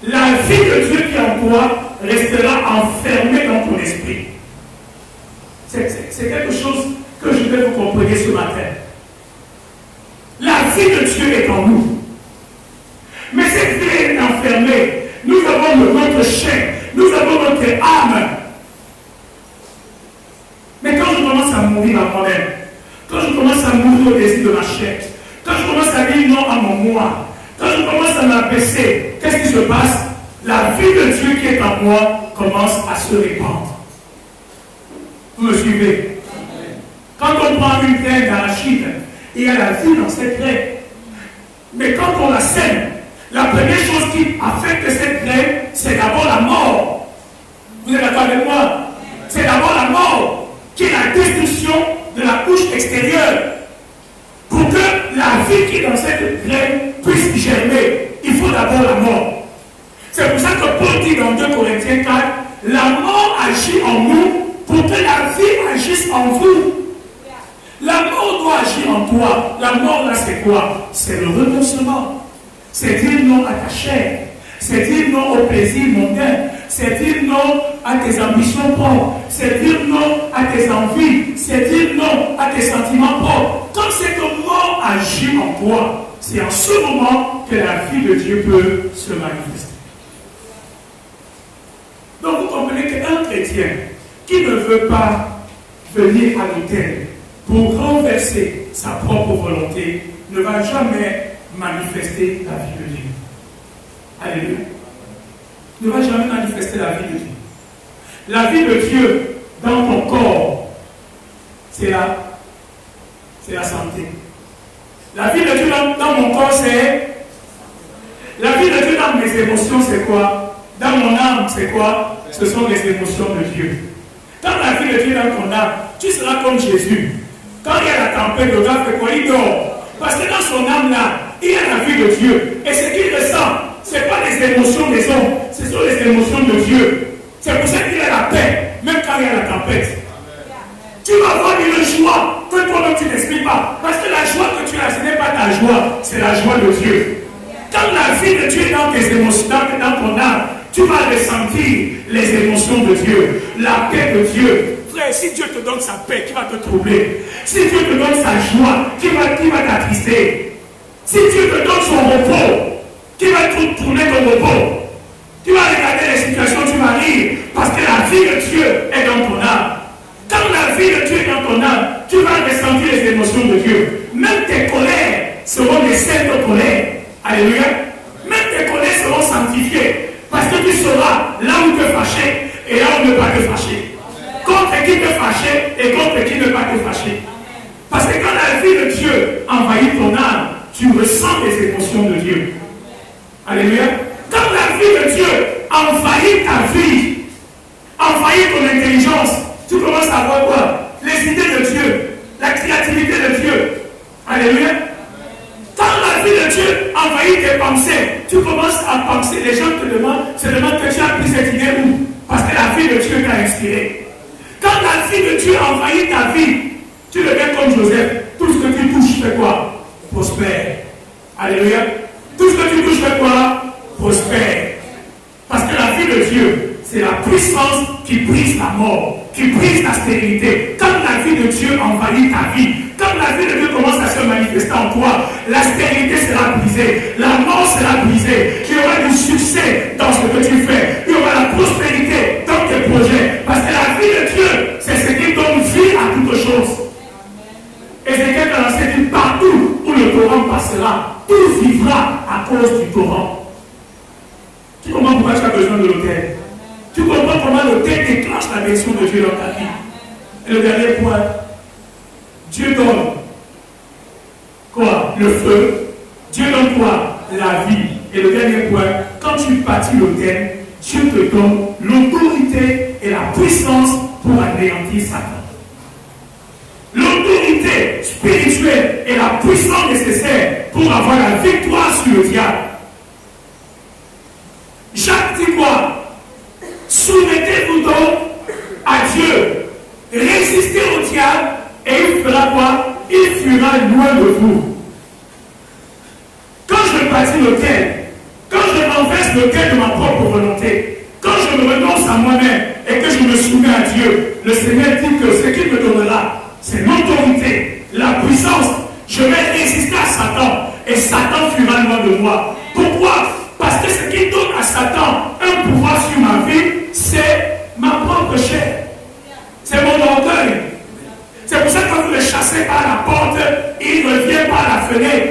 la vie de Dieu qui est en toi restera enfermée dans ton esprit. C'est quelque chose que je vais vous comprendre ce matin. La vie de Dieu est en nous. Mais cette vie est enfermée. Nous avons notre chair, nous avons notre âme. Mais quand je commence à mourir à moi-même, quand je commence à mourir au désir de ma chair, quand je commence à dire non à mon moi, quand je commence à m'abaisser, qu'est-ce qui se passe? La vie de Dieu qui est en moi commence à se répandre. Vous me suivez? Quand on prend une graine d'arachide, il y a la vie dans cette graine. Mais quand on la sème, la première chose qui affecte cette graine, c'est d'abord la mort. Vous êtes d'accord avec moi? C'est d'abord la mort, qui est la destruction de la couche extérieure. Pour que la vie qui est dans cette graine puisse germer, il faut d'abord la mort. C'est pour ça que Paul dit dans 2 Corinthiens 4, la mort agit en nous pour que la vie agisse en vous. La mort doit agir en toi. La mort là c'est quoi? C'est le renoncement. C'est dire non à ta chair. C'est dire non au plaisir mondain. C'est dire non à tes ambitions propres. C'est dire non à tes envies. C'est dire non à tes sentiments propres. Quand cette mort agit en toi, c'est en ce moment que la vie de Dieu peut se manifester. Donc vous comprenez qu'un chrétien qui ne veut pas venir à l'autel pour renverser sa propre volonté ne va jamais manifester la vie de Dieu. Alléluia. Ne va jamais manifester la vie de Dieu. La vie de Dieu dans ton corps, c'est la santé. La vie de Dieu dans mon corps, c'est... La vie de Dieu dans mes émotions, c'est quoi? Dans mon âme, c'est quoi? Ce sont les émotions de Dieu. Quand la vie de Dieu dans ton âme, tu seras comme Jésus. Quand il y a la tempête, le gars fait quoi? Il dort. Parce que dans son âme là, il y a la vie de Dieu. Et ce qu'il ressent, ce n'est pas les émotions des hommes, ce sont les émotions de Dieu. C'est pour ça qu'il a la paix, même quand il y a la tempête. Tu vas avoir une joie que toi-même tu n'expliques pas. Parce que la joie que tu as, ce n'est pas ta joie, c'est la joie de Dieu. Quand la vie de Dieu est dans tes émotions, dans ton âme, tu vas ressentir les émotions de Dieu, la paix de Dieu. Frère, si Dieu te donne sa paix, qui va te troubler? Si Dieu te donne sa joie, qui va t'attrister? Si Dieu te donne son repos, qui va tourner ton repos? Tu vas regarder les situations, tu vas rire, parce que la vie de Dieu est dans ton âme. Quand la vie de Dieu est dans ton âme, tu vas ressentir les émotions de Dieu. Même tes colères seront des saintes colères. Alléluia. Même tes colères seront sanctifiées. Parce que tu sauras là où te fâcher et là où ne pas te fâcher. Contre qui te fâcher et contre qui ne pas te fâcher. Parce que quand la vie de Dieu envahit ton âme, tu ressens les émotions de Dieu. Alléluia. Quand la vie de Dieu envahit ta vie, envahit ton intelligence, tu commences à voir quoi? Les idées de Dieu, la créativité de Dieu. Alléluia. Quand la vie de Dieu envahit tes pensées, tu commences à penser. Les gens se demandent que tu as pris cette idée où? Parce que la vie de Dieu t'a inspiré. Quand la vie de Dieu envahit ta vie, tu deviens comme Joseph. Tout ce que tu touches, fait quoi? Prospère. Alléluia. Tout ce que tu touches, fait quoi? Prospère. Parce que la vie de Dieu, c'est la puissance qui brise la mort, qui brise la stérilité. Quand la vie de Dieu envahit ta vie, quand quand la vie de Dieu commence à se manifester en toi, la stérilité sera brisée, la mort sera brisée, il y aura du succès dans ce que tu fais, il y aura la prospérité dans tes projets, parce que la vie de Dieu, c'est ce qui donne vie à toute chose. Ézéchiel a lancé dit partout où le torrent passera, tout vivra à cause du torrent. Tu comprends pourquoi tu as besoin de l'autel? Tu comprends comment l'autel déclenche la bénédiction de Dieu dans ta vie? Et le dernier point, Dieu donne quoi? Le feu. Dieu donne quoi? La vie. Et le dernier point, quand tu bâtis l'autel, Dieu te donne l'autorité et la puissance pour anéantir Satan. L'autorité spirituelle et la puissance nécessaire pour avoir la victoire sur le diable. Jacques dit quoi? Soumettez-vous donc à Dieu. Résistez au diable et il fera quoi? Il fuira loin de vous. Quand je bâtis l'autel, quand je renverse l'autel de ma propre volonté, quand je me renonce à moi-même et que je me soumets à Dieu, le Seigneur dit que ce qu'il me donnera, c'est l'autorité, la puissance. Je vais résister à Satan et Satan fuira loin de moi. Pourquoi? Parce que ce qui donne à Satan un pouvoir sur ma vie, c'est ma propre chair. C'est mon orgueil. C'est pour ça que quand vous le chassez par la porte, il revient par la fenêtre.